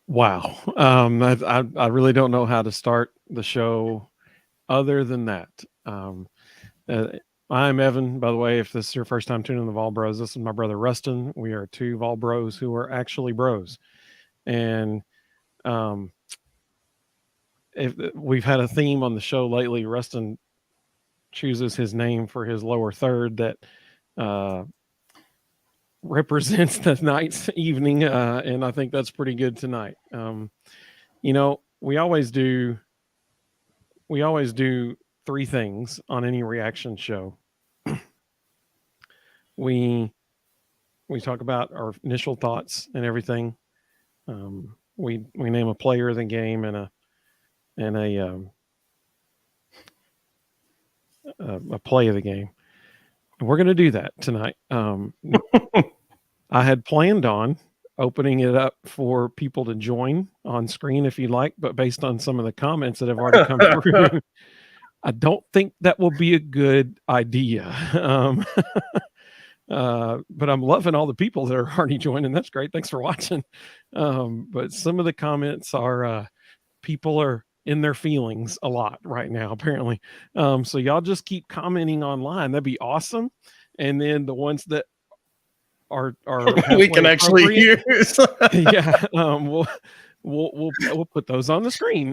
Wow. I really don't know how to start the show other than that. Uh, I'm Evan, by the way. If this is your first time tuning in the Vol Bros, this is my brother Rustin. We are two Vol Bros who are actually bros. And um, if we've had a theme on the show lately, Rustin chooses his name for his lower third that uh, represents the night's evening. And I think that's pretty good tonight. You know, we always do three things on any reaction show. we we talk about our initial thoughts and everything. We name a player of the game and a play of the game. And we're going to do that tonight. I had planned on opening it up for people to join on screen if you like, but based on some of the comments that have already come through, I don't think that will be a good idea. But I'm loving all the people that are already joining. That's great. Thanks for watching. But some of the comments are people are in their feelings a lot right now, apparently. So y'all just keep commenting online. That'd be awesome. And then the ones that are we can actually use. Yeah, we'll put those on the screen.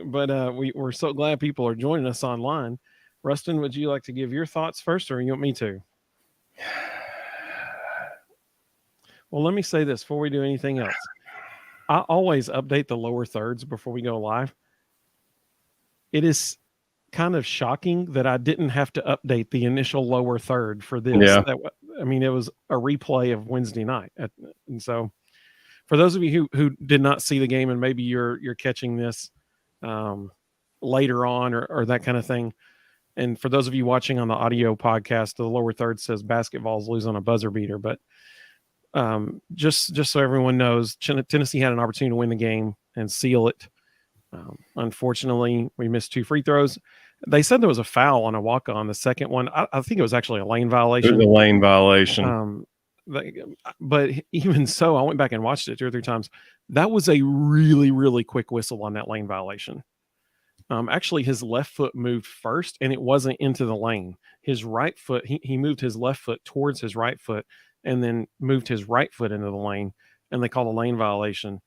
But we're so glad people are joining us online. Rustin, would you like to give your thoughts first, or you want me to? Well, let me say this before we do anything else. I always update the lower thirds before we go live. It is kind of shocking that I didn't have to update the initial lower third for this. Yeah. I mean, it was a replay of Wednesday night. And so for those of you who did not see the game and maybe you're catching this later on or that kind of thing, and for those of you watching on the audio podcast, the lower third says basketball's losing a buzzer beater. But just so everyone knows, Tennessee had an opportunity to win the game and seal it. Unfortunately, we missed two free throws. They said there was a foul on a walk-on. The second one, I think it was actually a lane violation. It was a lane violation. But even so, I went back and watched it 2 or 3 times. That was a really, really quick whistle on that lane violation. Actually, his left foot moved first, and it wasn't into the lane. His right foot, he moved his left foot towards his right foot, and then moved his right foot into the lane, and they called a lane violation.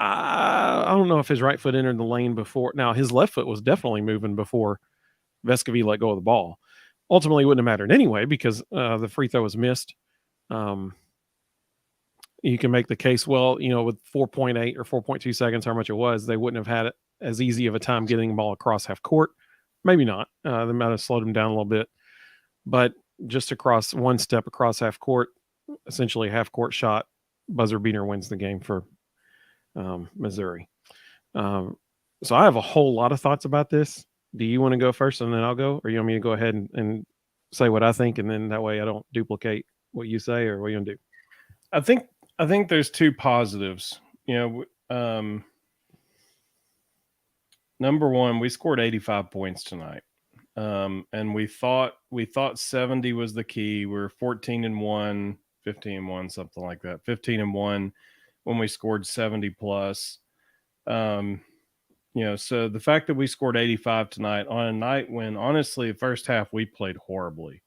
I don't know if his right foot entered the lane before. Now, his left foot was definitely moving before Vescovi let go of the ball. Ultimately, it wouldn't have mattered anyway because the free throw was missed. You can make the case, well, with 4.8 or 4.2 seconds, how much it was, they wouldn't have had it as easy of a time getting the ball across half court. Maybe not. They might have slowed him down a little bit. But just across one step across half court, essentially a half court shot, buzzer beater wins the game for Missouri. So I have a whole lot of thoughts about this. Do you want to go first and then I'll go? Or you want me to go ahead and say what I think, and then that way I don't duplicate what you say, or what you want to do? I think there's two positives. Number one, we scored 85 points tonight. And we thought 70 was the key. We were 14-1, 15-1, something like that. 15-1 when we scored 70 plus. So the fact that we scored 85 tonight on a night when, honestly, the first half we played horribly.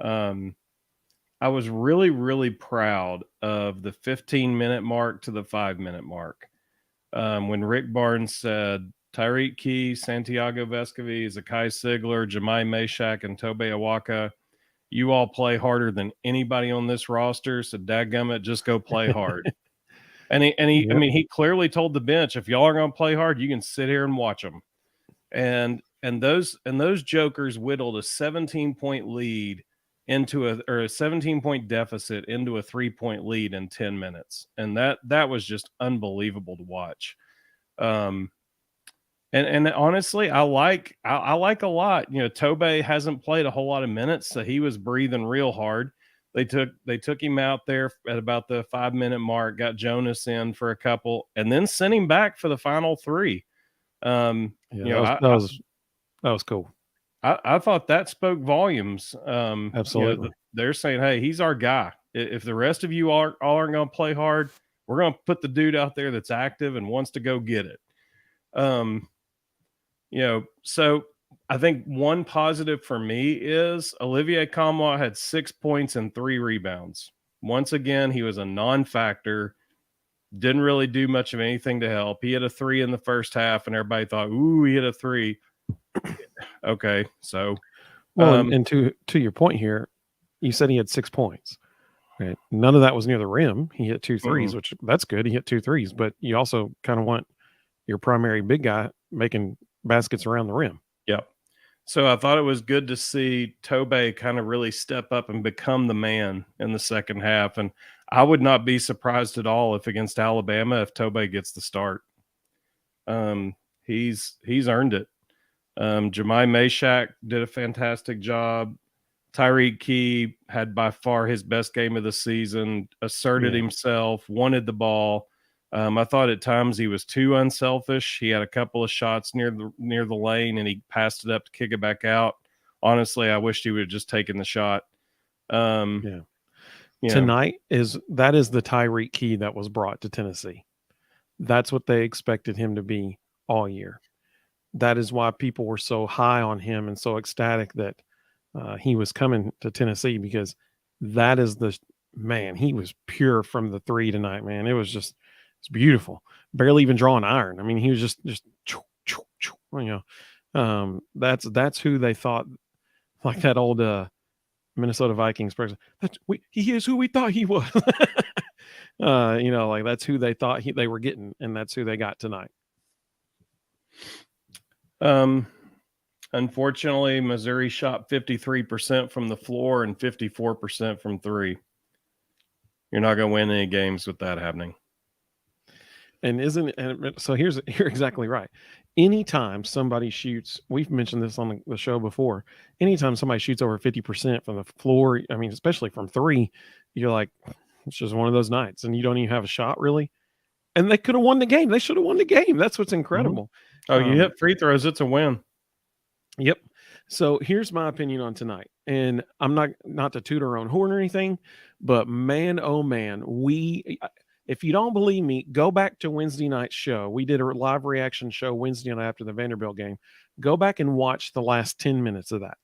I was really, really proud of the 15-minute mark to the 5-minute mark. When Rick Barnes said, Tyreek Key, Santiago Vescovi, Zakai Sigler, Jemai Meshack, and Tobe Awaka, you all play harder than anybody on this roster, so dadgummit, just go play hard. And he yep. I mean, he clearly told the bench, if y'all are going to play hard, you can sit here and watch them. And those jokers whittled a 17-point lead into a 17-point deficit into a 3-point lead in 10 minutes. And that was just unbelievable to watch. And honestly, I like a lot. Tobe hasn't played a whole lot of minutes, so he was breathing real hard. They took him out there at about the 5-minute mark, got Jonas in for a couple, and then sent him back for the final 3. That was cool. I thought that spoke volumes. Absolutely. They're saying, hey, he's our guy. If the rest of you all aren't going to play hard, We're going to put the dude out there that's active and wants to go get it. So I think one positive for me is Olivier Comlois had 6 points and 3 rebounds. Once again, he was a non-factor, didn't really do much of anything to help. He hit a 3 in the first half, and everybody thought, ooh, he hit a 3. Okay, so. Well, and to your point here, you said he had 6 points. Right? None of that was near the rim. He hit 2 threes, which that's good. He hit 2 threes, but you also kind of want your primary big guy making baskets around the rim. Yep. So I thought it was good to see Tobe kind of really step up and become the man in the second half. And I would not be surprised at all if against Alabama, if Tobe gets the start. He's earned it. Jemai Meshack did a fantastic job. Tyreek Key had by far his best game of the season, asserted himself, wanted the ball. I thought at times he was too unselfish. He had a couple of shots near the lane, and he passed it up to kick it back out. Honestly, I wished he would have just taken the shot. Tonight is the Tyreek Key that was brought to Tennessee. That's what they expected him to be all year. That is why people were so high on him and so ecstatic that he was coming to Tennessee, because that is the man. He was pure from the 3 tonight, man. It's beautiful. Barely even drawing iron. I mean, he was just that's who they thought, like that old Minnesota Vikings person. He is who we thought he was. Like that's who they thought they were getting, and that's who they got tonight. Unfortunately, Missouri shot 53% from the floor and 54% from 3. You're not going to win any games with that happening. And so you're exactly right. Anytime somebody shoots, we've mentioned this on the show before, anytime somebody shoots over 50% from the floor, I mean, especially from 3, you're like, it's just one of those nights, and you don't even have a shot really. And they could have won the game. They should have won the game. That's what's incredible. Oh, you hit free throws, it's a win. Yep. So here's my opinion on tonight. And I'm not to toot our own horn or anything, but man, oh man, if you don't believe me, go back to Wednesday night's show. We did a live reaction show Wednesday night after the Vanderbilt game. Go back and watch the last 10 minutes of that,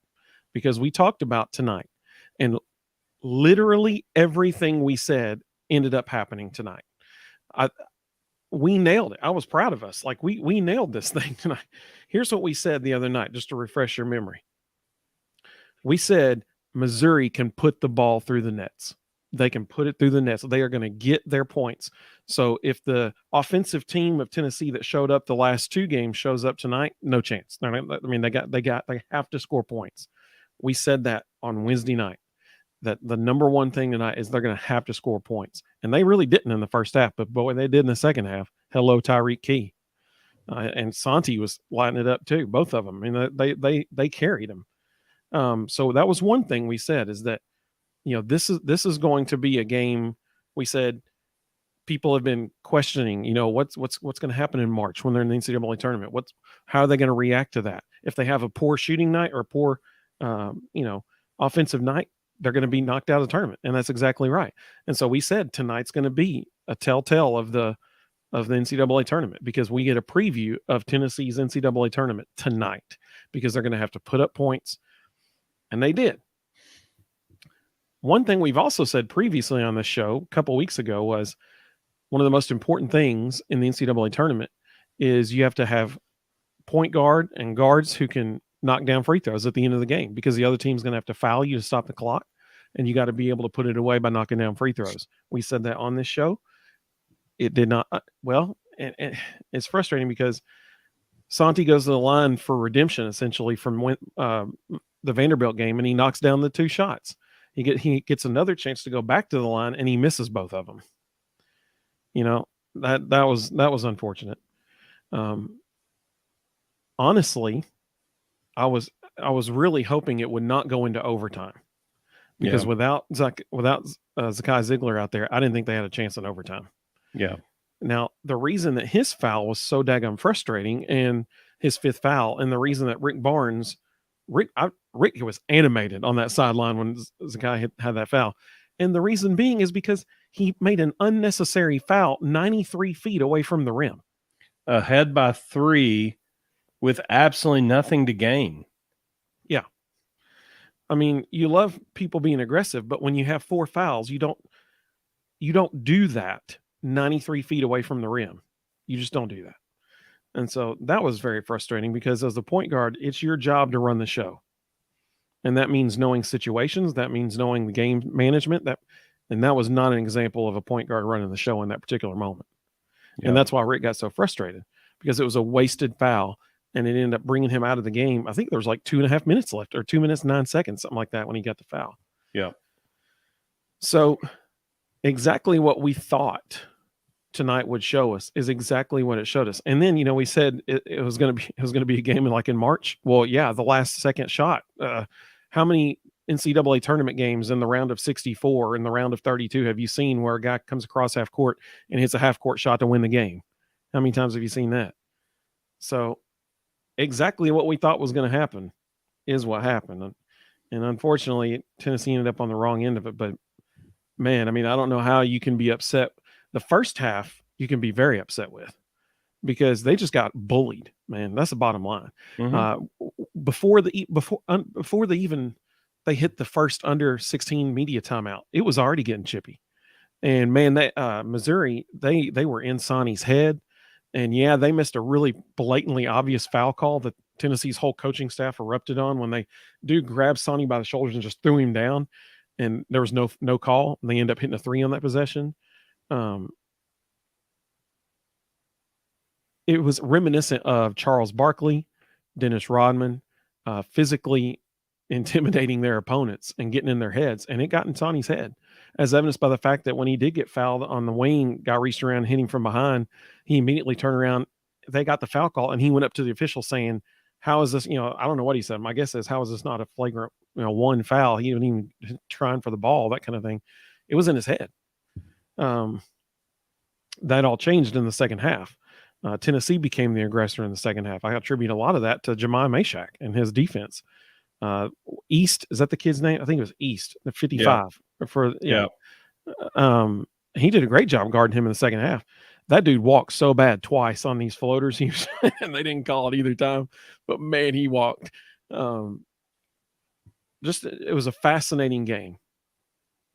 because we talked about tonight, and literally everything we said ended up happening tonight. We nailed it. I was proud of us. Like we nailed this thing tonight. Here's what we said the other night, just to refresh your memory. We said Missouri can put the ball through the nets. They can put it through the nets. They are going to get their points. So if the offensive team of Tennessee that showed up the last 2 games shows up tonight, no chance. I mean, they have to score points. We said that on Wednesday night, that the number one thing tonight is they're going to have to score points. And they really didn't in the first half, but boy, they did in the second half. Hello, Tyreek Key. And Santi was lighting it up too, both of them. I mean, they carried him. So that was one thing we said, is that, this is going to be a game. We said people have been questioning, what's going to happen in March when they're in the NCAA tournament. How are they going to react to that? If they have a poor shooting night or a poor, offensive night, they're going to be knocked out of the tournament. And that's exactly right. And so we said tonight's going to be a telltale of the NCAA tournament, because we get a preview of Tennessee's NCAA tournament tonight, because they're going to have to put up points. And they did. One thing we've also said previously on this show a couple weeks ago was one of the most important things in the NCAA tournament is you have to have point guard and guards who can knock down free throws at the end of the game, because the other team's going to have to foul you to stop the clock, and you got to be able to put it away by knocking down free throws. We said that on this show. It did not. And it's frustrating because Santi goes to the line for redemption, essentially, from the Vanderbilt game, and he knocks down the 2 shots. He gets another chance to go back to the line, and he misses both of them. That was unfortunate. Honestly, I was really hoping it would not go into overtime, because without Zakai Ziegler out there, I didn't think they had a chance in overtime. Yeah. Now, the reason that his foul was so daggone frustrating, and his 5th foul, and the reason that Rick was animated on that sideline when Zakai had that foul, and the reason being is because He made an unnecessary foul 93 feet away from the rim. Ahead by 3 with absolutely nothing to gain. Yeah. I mean, you love people being aggressive, but when you have 4 fouls, you don't do that 93 feet away from the rim. You just don't do that. And so that was very frustrating because as the point guard, it's your job to run the show. And that means knowing situations, that means knowing the game management, and that was not an example of a point guard running the show in that particular moment. Yeah. And that's why Rick got so frustrated, because it was a wasted foul and it ended up bringing him out of the game. I think there was like 2.5 minutes left, or 2 minutes, 9 seconds, something like that, when he got the foul. Yeah. So exactly what we thought tonight would show us is exactly what it showed us. And then, we said it was going to be a game in March. Well, yeah, the last second shot. How many NCAA tournament games in the round of 64, in the round of 32, have you seen where a guy comes across half court and hits a half court shot to win the game? How many times have you seen that? So exactly what we thought was going to happen is what happened. And unfortunately, Tennessee ended up on the wrong end of it. But man, I mean, I don't know how you can be upset. The first half you can be very upset with, because they just got bullied, man. That's the bottom line. Mhm. Before they hit the first under 16 media timeout, it was already getting chippy. And man, Missouri, they were in Sonny's head. And yeah, they missed a really blatantly obvious foul call that Tennessee's whole coaching staff erupted on, when they grabbed Sonny by the shoulders and just threw him down, and there was no call, and they end up hitting a 3 on that possession. It was reminiscent of Charles Barkley, Dennis Rodman, physically intimidating their opponents and getting in their heads, and it got in Sonny's head, as evidenced by the fact that when he did get fouled on the wing, guy reached around and hit him from behind, he immediately turned around. They got the foul call, and he went up to the official saying, how is this, I don't know what he said. My guess is, how is this not a flagrant, 1 foul? He wasn't even trying for the ball, that kind of thing. It was in his head. That all changed in the second half. Tennessee became the aggressor in the second half. I attribute a lot of that to Jemai Mashak and his defense. East, is that the kid's name? I think it was East, the 55. Yeah. He did a great job guarding him in the second half. That dude walked so bad twice on these floaters, and they didn't call it either time. But man, he walked. It was a fascinating game.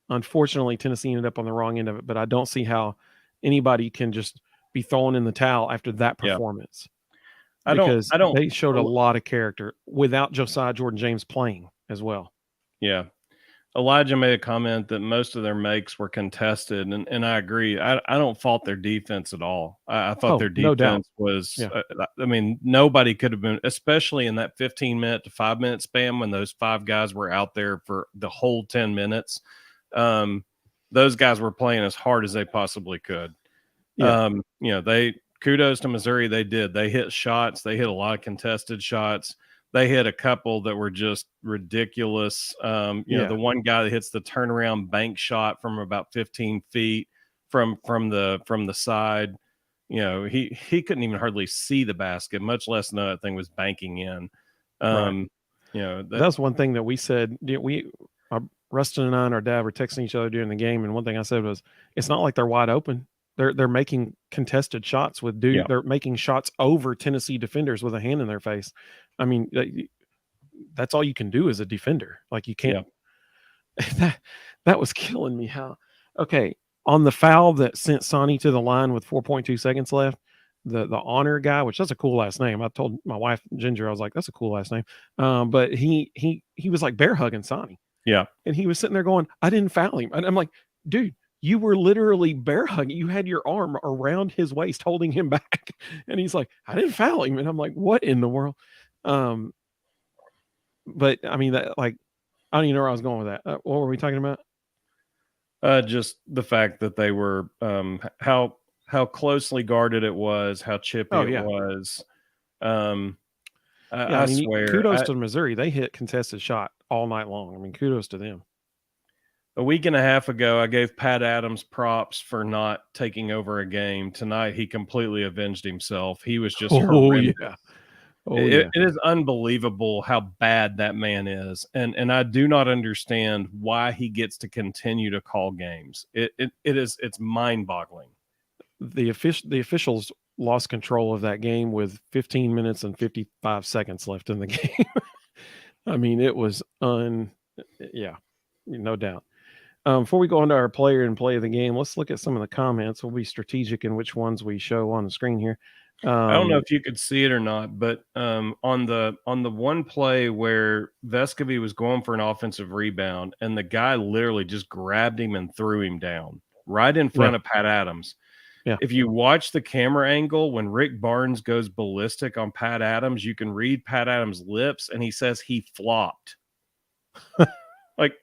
Unfortunately, Tennessee ended up on the wrong end of it, but I don't see how anybody can just be thrown in the towel after that performance. I don't. They showed a lot of character without Josiah Jordan-James playing as well. Yeah. Elijah made a comment that most of their makes were contested, and I agree. I don't fault their defense at all. I thought their defense was, I mean, nobody could have been, especially in that 15-minute to 5-minute span when those 5 guys were out there for the whole 10 minutes. Those guys were playing as hard as they possibly could. Yeah. Kudos to Missouri. They hit shots. They hit a lot of contested shots. They hit a couple that were just ridiculous. The one guy that hits the turnaround bank shot from about 15 feet from the side, he couldn't even hardly see the basket, much less know that thing was banking in. That's one thing that we said. Rustin and I and our dad were texting each other during the game, and one thing I said was, it's not like they're wide open. They're making contested shots with dude. Yeah. They're making shots over Tennessee defenders with a hand in their face. I mean, that's all you can do as a defender. Like, you can't. Yeah. That was killing me. On the foul that sent Sonny to the line with 4.2 seconds left, the honor guy, which that's a cool last name. I told my wife Ginger, I was like, that's a cool last name. But he was like bear hugging Sonny. Yeah, and he was sitting there going, I didn't foul him. And I'm like, dude, you were literally bear hugging. You had your arm around his waist holding him back. And he's like, I didn't foul him. And I'm like, what in the world? But I mean, I don't even know where I was going with that. What were we talking about? Just the fact that they were, how closely guarded it was, how chippy it was. I swear. Kudos to Missouri. They hit contested shot all night long. I mean, kudos to them. A week and a half ago, I gave Pat Adams props for not taking over a game. Tonight, he completely avenged himself. He was just horrendous. Yeah. Oh yeah. It is unbelievable how bad that man is, and I do not understand why he gets to continue to call games. It's mind boggling. The officials lost control of that game with 15 minutes and 55 seconds left in the game. I mean, it was yeah, no doubt. Before we go on to our player and play of the game, let's look at some of the comments. We'll be strategic in which ones we show on the screen here. I don't know if you could see it or not, but on the one play where Vescovy was going for an offensive rebound, and the guy literally just grabbed him and threw him down right in front of Pat Adams. Yeah. If you watch the camera angle when Rick Barnes goes ballistic on Pat Adams, you can read Pat Adams' lips, and he says he flopped. Like,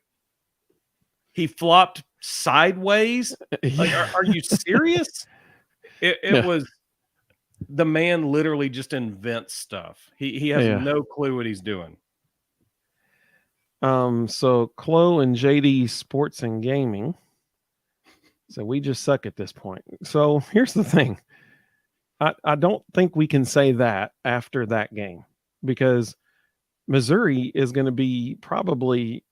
he flopped sideways? Like, are you serious? It was... The man literally just invents stuff. He has no clue what he's doing. So Chloe and JD Sports and Gaming. So we just suck at this point. So here's the thing. I don't think we can say that after that game, because Missouri is going to be probably,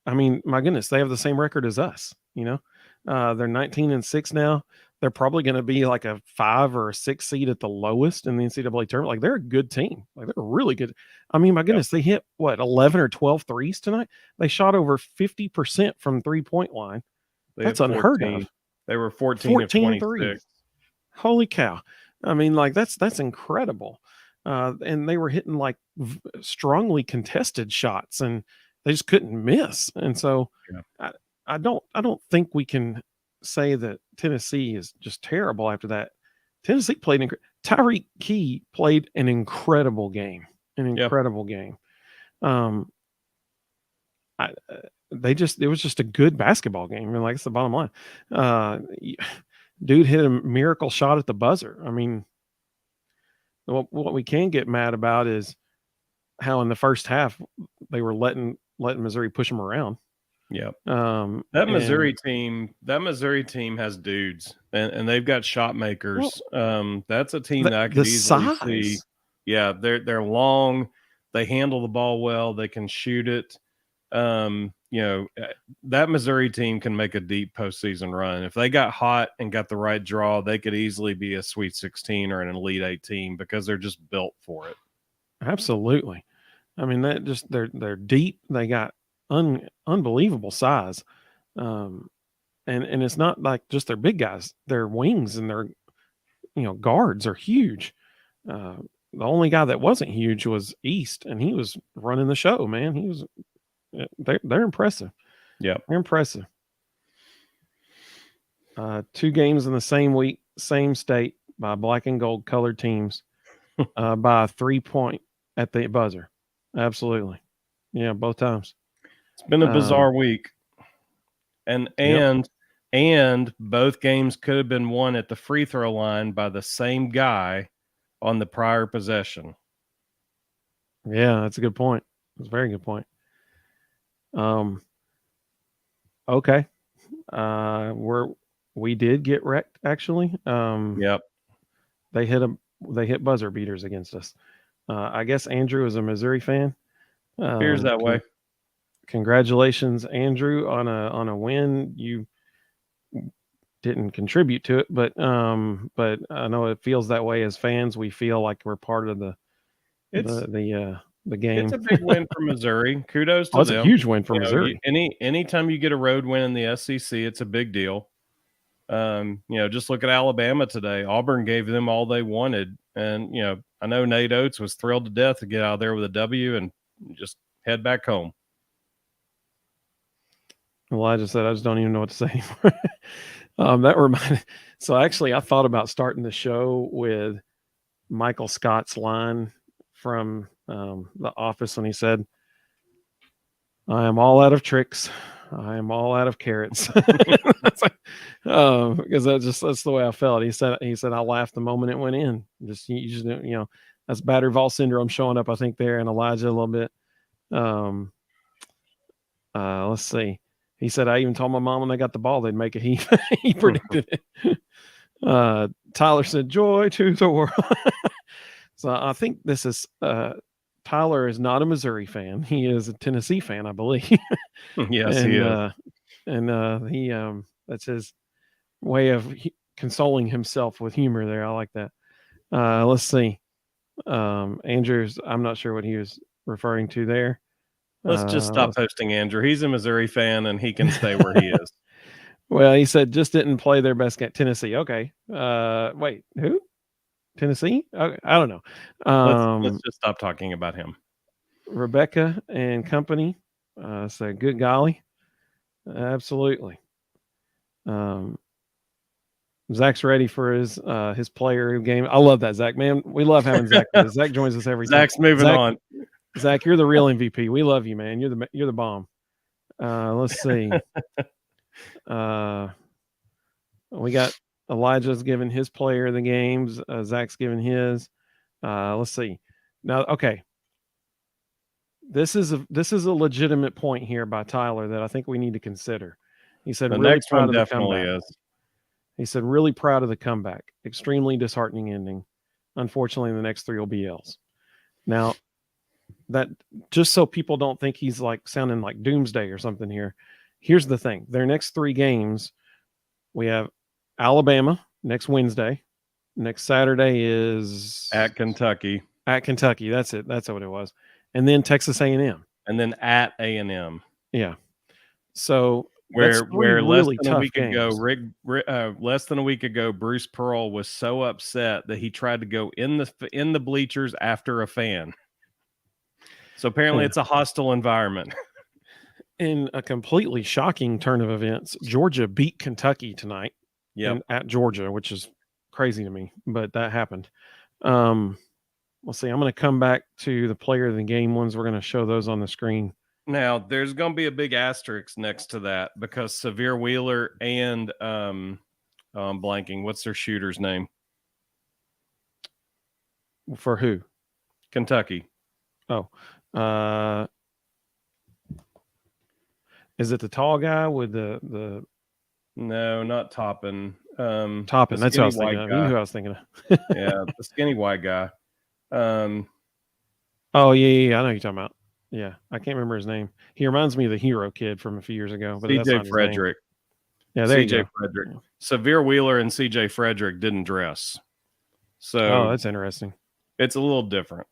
I mean, my goodness, they have the same record as us, you know. They're 19-6 now. They're probably going to be like a 5 or a 6 seed at the lowest in the NCAA tournament. Like, they're a good team. Like, they're really good. I mean, my goodness, they hit what, 11 or 12 threes tonight? They shot over 50% from 3-point line. That's unheard of. They were 14 of 26. Threes. Holy cow. I mean, like, that's incredible. And they were hitting like strongly contested shots, and they just couldn't miss. And so I don't think we can say that Tennessee is just terrible after that. Tennessee played Tyreek Key played an incredible game. It was just a good basketball game. I mean, like, it's the bottom line. Dude hit a miracle shot at the buzzer. I mean, what we can get mad about is how in the first half they were letting Missouri push them around. Yep. That Missouri team has dudes, and they've got shot makers. That's a team that I could easily see. Yeah, they're long. They handle the ball well. They can shoot it. You know, that Missouri team can make a deep postseason run. If they got hot and got the right draw, they could easily be a Sweet 16 or an Elite 8 team, because they're just built for it. Absolutely. I mean, that just they're deep. They got unbelievable size, and it's not like just their big guys. Their wings and their guards are huge. The only guy that wasn't huge was East, and he was running the show. Man, he was. They're impressive. Yeah, they're impressive. 2 games in the same week, same state, by black and gold colored teams, by a 3-point at the buzzer. Absolutely, yeah, both times. It's been a bizarre week, and both games could have been won at the free throw line by the same guy on the prior possession. Yeah, that's a good point. That's a very good point. Okay. We did get wrecked, actually. Yep. They hit buzzer beaters against us. I guess Andrew is a Missouri fan. Appears that way. Congratulations, Andrew, on a win. You didn't contribute to it, but I know it feels that way as fans. We feel like we're part of the game. It's a big win for Missouri. Kudos to them. It's a huge win for Missouri. Anytime you get a road win in the SEC, it's a big deal. Just look at Alabama today. Auburn gave them all they wanted, and I know Nate Oates was thrilled to death to get out there with a W and just head back home. Elijah said, I just don't even know what to say anymore. That reminded. So actually, I thought about starting the show with Michael Scott's line from The Office when he said, "I am all out of tricks. I am all out of carrots." Because that's the way I felt. He said I laughed the moment it went in. That's Bader-Vol syndrome showing up, I think, there, and Elijah a little bit. Let's see. He said, I even told my mom when they got the ball, they'd make a heave. He predicted it. Tyler said, joy to the world. So I think this is Tyler is not a Missouri fan. He is a Tennessee fan, I believe. Yes, he is. He that's his way of consoling himself with humor there. I like that. Let's see. Andrews, I'm not sure what he was referring to there. Let's just stop posting Andrew. He's a Missouri fan and he can stay where he is. Well, he said just didn't play their best game. Tennessee. Okay. Wait, who? Tennessee? Okay, I don't know. Let's just stop talking about him. Rebecca and company said, good golly. Absolutely. Zach's ready for his player game. I love that, Zach, man. We love having Zach. Zach joins us every time. Zach's moving on. Zach, you're the real MVP. We love you, man. You're the bomb. Let's see. We got Elijah's giving his player the games. Zach's giving his. Let's see. Now, okay. This is a legitimate point here by Tyler that I think we need to consider. He said, the really next proud one of the definitely comeback. is. He said, really proud of the comeback. Extremely disheartening ending. Unfortunately, the next 3 will be L's. Now, that just so people don't think he's like sounding like doomsday or something here. Here's the thing. Their next 3 games, we have Alabama next Wednesday. Next Saturday is at Kentucky. At Kentucky. That's it. That's what it was. And then Texas A&M. And then at A&M. Yeah. So where less than a week games. ago, less than a week ago, Bruce Pearl was so upset that he tried to go in the bleachers after a fan. So apparently it's a hostile environment. In a completely shocking turn of events, Georgia beat Kentucky tonight. Yeah, at Georgia, which is crazy to me, but that happened. Let's see. I'm going to come back to the player of the game ones. We're going to show those on the screen. Now, there's going to be a big asterisk next to that because Severe Wheeler and I'm blanking. What's their shooter's name? For who? Kentucky. Oh, is it the tall guy with the? No, not Toppin. Toppin. That's what I was thinking of. You know who I was thinking of. Yeah, the skinny white guy. Oh yeah. I know who you're talking about. Yeah, I can't remember his name. He reminds me of the Hero Kid from a few years ago. But CJ Frederick. Yeah, there CJ Frederick. Yeah. Severe Wheeler and CJ Frederick didn't dress. So that's interesting. It's a little different.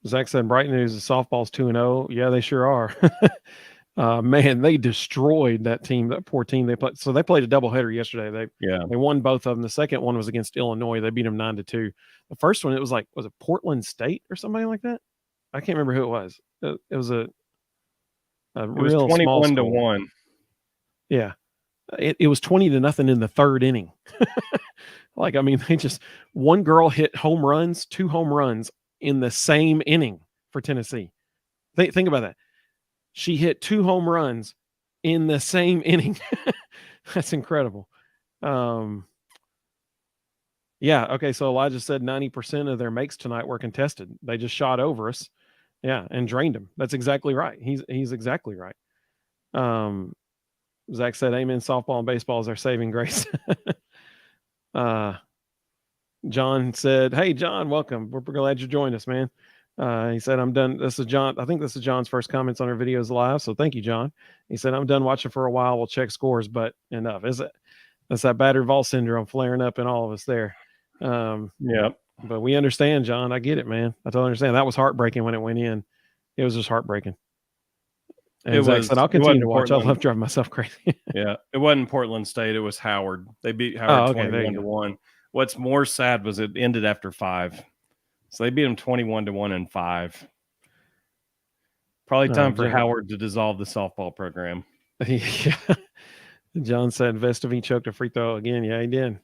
Zach said Bright News, the softball's 2-0. Yeah, they sure are. Man, they destroyed that team, that poor team. They played a doubleheader yesterday. They won both of them. The second one was against Illinois. They beat them 9-2. The first one, it was was it Portland State or somebody like that? I can't remember who it was. It was a real 21-1. Yeah. It was 20-0 in the third inning. They just one girl hit 2 home runs in the same inning for Tennessee. Think about that. She hit 2 home runs in the same inning. That's incredible. Yeah. Okay. So Elijah said 90% of their makes tonight were contested. They just shot over us. Yeah. And drained them. That's exactly right. He's exactly right. Zach said, amen. Softball and baseball is our saving grace. John said, hey, John, welcome. We're glad you joined us, man. He said, I'm done. This is John. I think this is John's first comments on our videos live. So thank you, John. He said, I'm done watching for a while. We'll check scores, but enough. That's that battered Vol syndrome flaring up in all of us there. Yeah. But we understand, John. I get it, man. I totally understand. That was heartbreaking when it went in. It was just heartbreaking. And Zach said, I'll continue to watch. I love driving myself crazy. Yeah. It wasn't Portland State. It was Howard. They beat Howard 21-1. What's more sad was it ended after 5. So they beat them 21-1 in 5. Probably time for Howard to dissolve the softball program. Yeah. John said Vestavine choked a free throw again. Yeah, he did.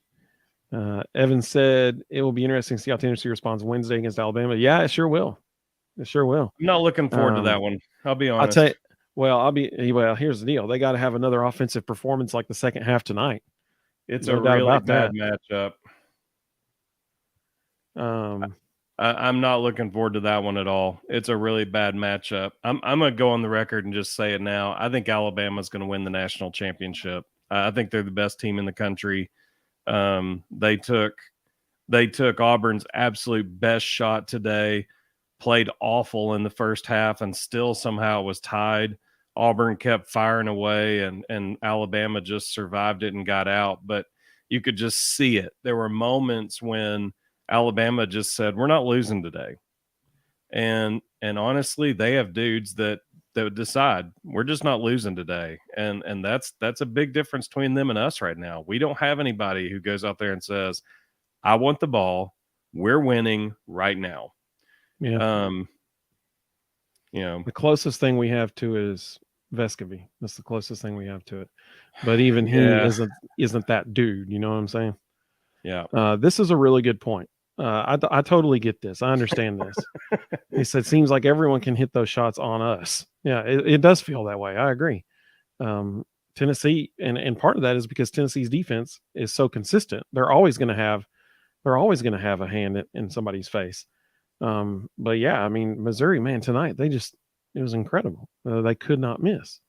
Evan said it will be interesting to see how Tennessee responds Wednesday against Alabama. Yeah, it sure will. It sure will. I'm not looking forward to that one. I'll be honest. I'll tell you, well, here's the deal. They got to have another offensive performance like the second half tonight. It's a really bad matchup. I'm not looking forward to that one at all. It's a really bad matchup. I'm going to go on the record and just say it now. I think Alabama's going to win the national championship. I think they're the best team in the country. They took They took Auburn's absolute best shot today, played awful in the first half, and still somehow was tied. Auburn kept firing away, and Alabama just survived it and got out. But you could just see it. There were moments when Alabama just said, "We're not losing today," and honestly, they have dudes that would decide we're just not losing today, and that's a big difference between them and us right now. We don't have anybody who goes out there and says, "I want the ball. We're winning right now." Yeah. The closest thing we have to it is Vescovy. That's the closest thing we have to it. But even he isn't that dude. You know what I'm saying? Yeah. This is a really good point. I totally get this. I understand this. He said, seems like everyone can hit those shots on us. Yeah, it does feel that way. I agree. Tennessee, and part of that is because Tennessee's defense is so consistent. They're always going to have a hand in somebody's face. But yeah, I mean, Missouri, man, tonight it was incredible. They could not miss.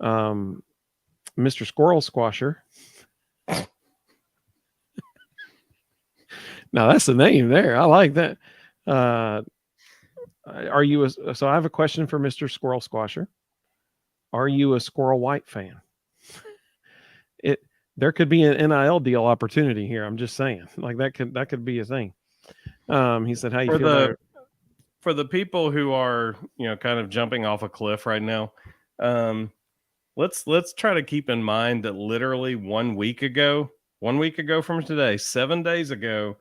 Mr. Squirrel Squasher. Now that's the name there. I like that. So I have a question for Mr. Squirrel Squasher. Are you a Squirrel White fan? There could be an NIL deal opportunity here. I'm just saying, like that could be a thing. He said, "How you feel for the people who are kind of jumping off a cliff right now? Let's try to keep in mind that literally 1 week ago from today, 7 days ago,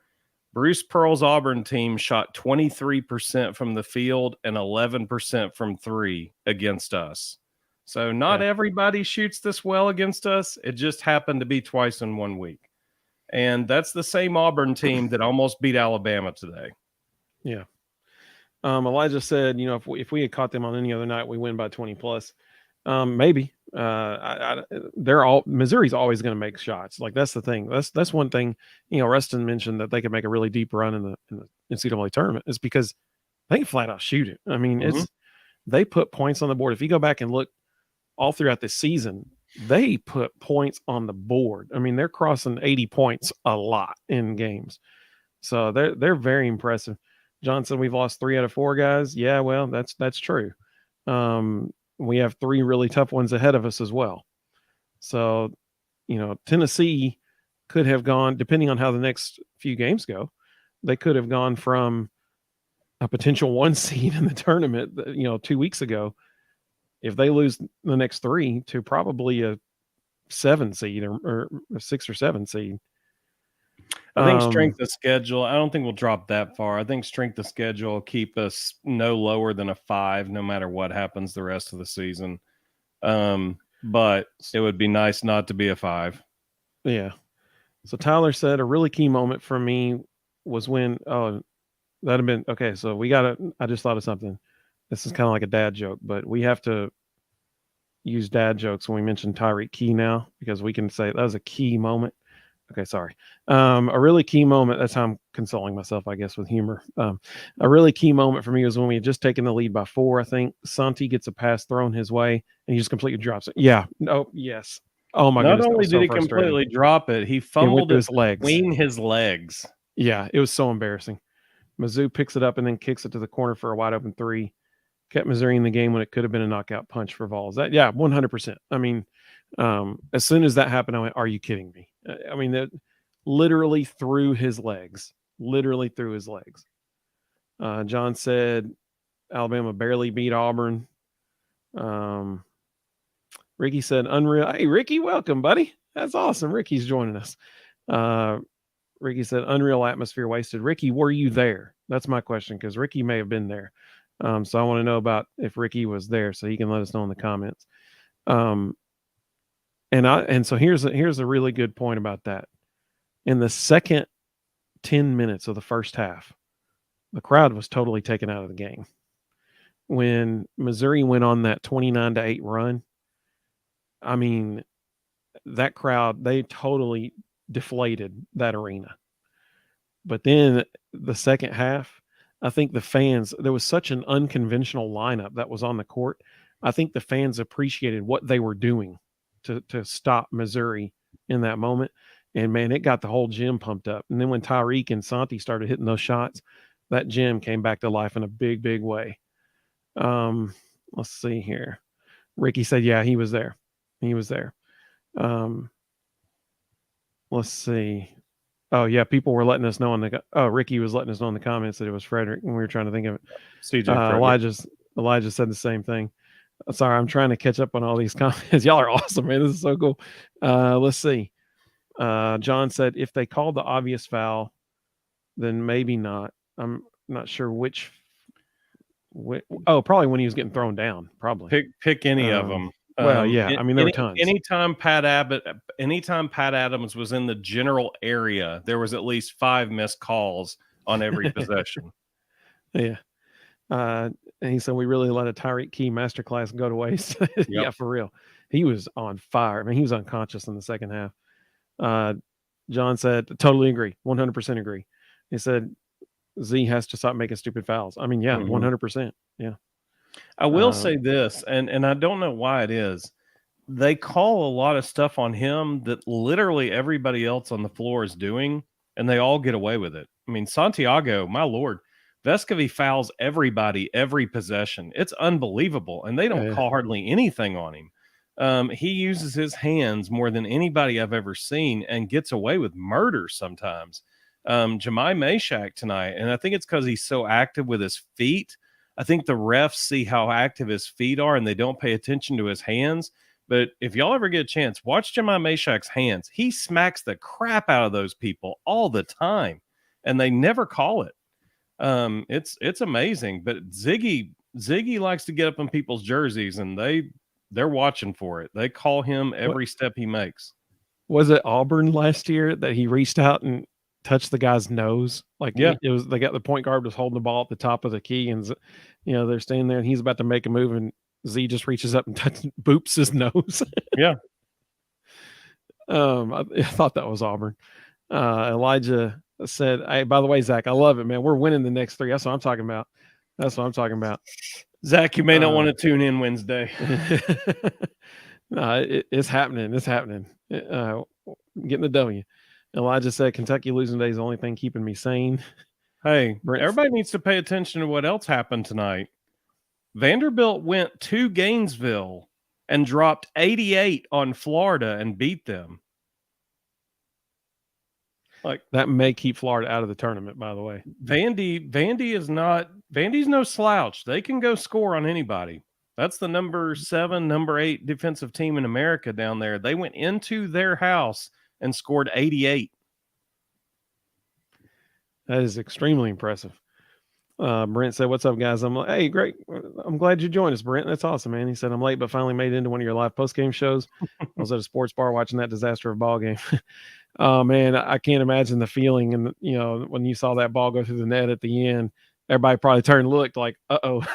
Bruce Pearl's Auburn team shot 23% from the field and 11% from three against us. So not everybody shoots this well against us. It just happened to be twice in 1 week. And that's the same Auburn team that almost beat Alabama today. Yeah. Elijah said, if we had caught them on any other night, we win by 20 plus. Maybe. Missouri's always going to make shots. Like that's the thing. That's one thing. Rustin mentioned that they could make a really deep run in the NCAA tournament is because they can flat out shoot it. I mean, they put points on the board. If you go back and look all throughout this season, they put points on the board. I mean, they're crossing 80 points a lot in games. So they're very impressive. John said we've lost 3 out of 4 guys. Yeah, well, that's true. We have 3 really tough ones ahead of us as well. So, Tennessee could have gone, depending on how the next few games go, they could have gone from a potential 1 seed in the tournament, 2 weeks ago, if they lose the next 3 to probably a 7 seed or a 6 or 7 seed. I think strength of schedule, I don't think we'll drop that far. I think strength of schedule will keep us no lower than a 5, no matter what happens the rest of the season. But it would be nice not to be a 5. Yeah. So Tyler said a really key moment for me was when, that'd have been, okay, so I just thought of something. This is kind of like a dad joke, but we have to use dad jokes when we mention Tyreek Key now, because we can say that was a key moment. Okay, sorry. A really key moment. That's how I'm consoling myself, I guess, with humor. A really key moment for me was when we had just taken the lead by 4. I think Santi gets a pass thrown his way, and he just completely drops it. Yeah. No. Yes. Oh my goodness. Not only did he completely drop it, he fumbled it his legs. Between his legs. Yeah, it was so embarrassing. Mizzou picks it up and then kicks it to the corner for a wide open 3. Kept Missouri in the game when it could have been a knockout punch for Vols. 100%. I mean, as soon as that happened, I went, "Are you kidding me?" I mean, that literally through his legs. John said Alabama barely beat Auburn. Ricky said unreal. Hey, Ricky, welcome, buddy. That's awesome. Ricky's joining us. Ricky said unreal atmosphere wasted. Ricky, were you there? That's my question, because Ricky may have been there. So I want to know about if Ricky was there, so he can let us know in the comments. And so here's a really good point about that. In the second 10 minutes of the first half, the crowd was totally taken out of the game. When Missouri went on that 29-8 run, I mean, that crowd, they totally deflated that arena. But then the second half, I think the fans, there was such an unconventional lineup that was on the court. I think the fans appreciated what they were doing to stop Missouri in that moment. And man, it got the whole gym pumped up. And then when Tyreek and Santi started hitting those shots, that gym came back to life in a big, big way. Let's see here. Ricky said, yeah, he was there. He was there. Let's see. Oh yeah, people were letting us know Ricky was letting us know in the comments that it was Frederick when we were trying to think of it. CJ Elijah said the same thing. Sorry, I'm trying to catch up on all these comments. Y'all are awesome, man. This is so cool. Let's see. John said if they called the obvious foul, then maybe not. I'm not sure which. Probably when he was getting thrown down. Probably pick any of them. Well, yeah. I mean, there were tons. Anytime Pat Adams was in the general area, there was at least 5 missed calls on every possession. Yeah. And he said we really let a Tyreek Key masterclass go to waste. Yep. Yeah, for real. He was on fire. I mean, he was unconscious in the second half. John said, totally agree. 100% agree. He said, Z has to stop making stupid fouls. I mean, yeah, 100%. Yeah. I will say this, and I don't know why it is. They call a lot of stuff on him that literally everybody else on the floor is doing, and they all get away with it. I mean, Santiago, my Lord, Vescovi fouls everybody every possession. It's unbelievable, and they don't call hardly anything on him. He uses his hands more than anybody I've ever seen and gets away with murder sometimes. Jemai Meshack tonight, and I think it's because he's so active with his feet. I think the refs see how active his feet are and they don't pay attention to his hands. But if y'all ever get a chance, watch Jemai Meshack's hands. He smacks the crap out of those people all the time, and they never call it. It's amazing. But Ziggy likes to get up in people's jerseys, and they're watching for it. They call him every step he makes. Was it Auburn last year that he reached out and touched the guy's nose? Like, yeah, it was. They got the point guard was holding the ball at the top of the key, and they're standing there, and he's about to make a move, and Z just reaches up and boops his nose. Yeah. I thought that was Auburn. Elijah said, "Hey, by the way, Zach, I love it, man. We're winning the next 3. That's what I'm talking about. Zach, you may not want to tune in Wednesday. No, it's happening. It's happening. Getting the W." Elijah said, "Kentucky losing today is the only thing keeping me sane." Hey, everybody needs to pay attention to what else happened tonight. Vanderbilt went to Gainesville and dropped 88 on Florida and beat them. Like, that may keep Florida out of the tournament, by the way. Vandy's no slouch. They can go score on anybody. That's the number 7, number 8 defensive team in America down there. They went into their house and scored 88. That is extremely impressive. Brent said, "What's up, guys?" I'm like, "Hey, great. I'm glad you joined us, Brent. That's awesome, man." He said, "I'm late, but finally made it into one of your live post-game shows. I was at a sports bar watching that disaster of a ball game." Oh, man, I can't imagine the feeling. And, when you saw that ball go through the net at the end, everybody probably turned and looked like, uh-oh.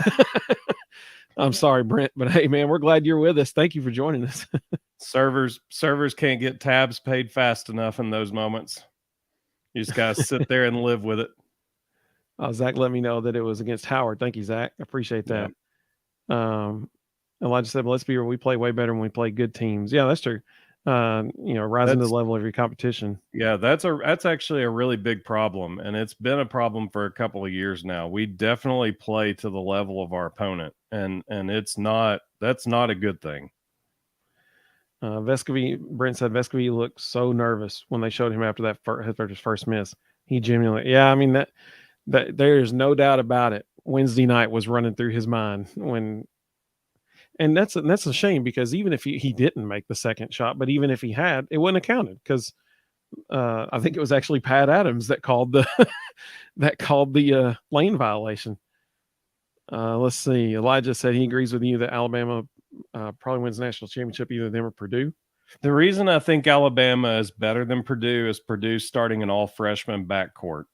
I'm sorry, Brent, but hey, man, we're glad you're with us. Thank you for joining us. Servers can't get tabs paid fast enough in those moments. You just got to sit there and live with it. Zach let me know that it was against Howard. Thank you, Zach. I appreciate that. Yeah. Elijah said, "Well, let's be real. We play way better when we play good teams." Yeah, that's true. Rising to the level of your competition. Yeah, that's actually a really big problem, and it's been a problem for a couple of years now. We definitely play to the level of our opponent, and that's not a good thing. Brent said Vescovi looked so nervous when they showed him after his first miss. He genuinely, yeah, I mean that there's no doubt about it. Wednesday night was running through his mind and that's a shame, because even if he didn't make the second shot, but even if he had, it wouldn't have counted, because I think it was actually Pat Adams that called the lane violation. Let's see. Elijah said he agrees with you that Alabama probably wins the national championship, either them or Purdue. The reason I think Alabama is better than Purdue is Purdue starting an all freshman backcourt.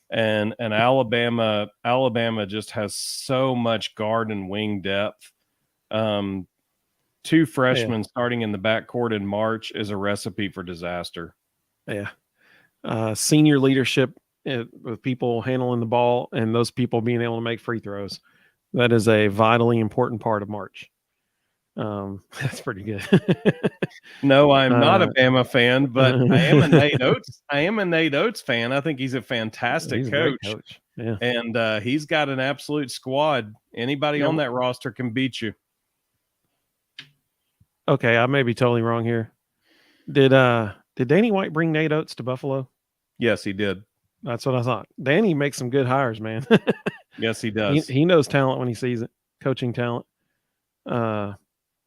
And Alabama just has so much guard and wing depth. 2 freshmen starting in the backcourt in March is a recipe for disaster. Yeah. Senior leadership with people handling the ball and those people being able to make free throws. That is a vitally important part of March. That's pretty good. No, I'm not a Uh, Bama fan, but I am a Nate Oates. I am a Nate Oates fan. I think he's a fantastic He's a great coach, coach. Yeah. and he's got an absolute squad. Anybody on Now, that roster can beat you. okay, I may be totally wrong here. Did Danny White bring Nate Oates to Buffalo? Yes, he did. That's what I thought. Danny makes some good hires, man. Yes, he he does. he knows talent when he sees it. Coaching talent.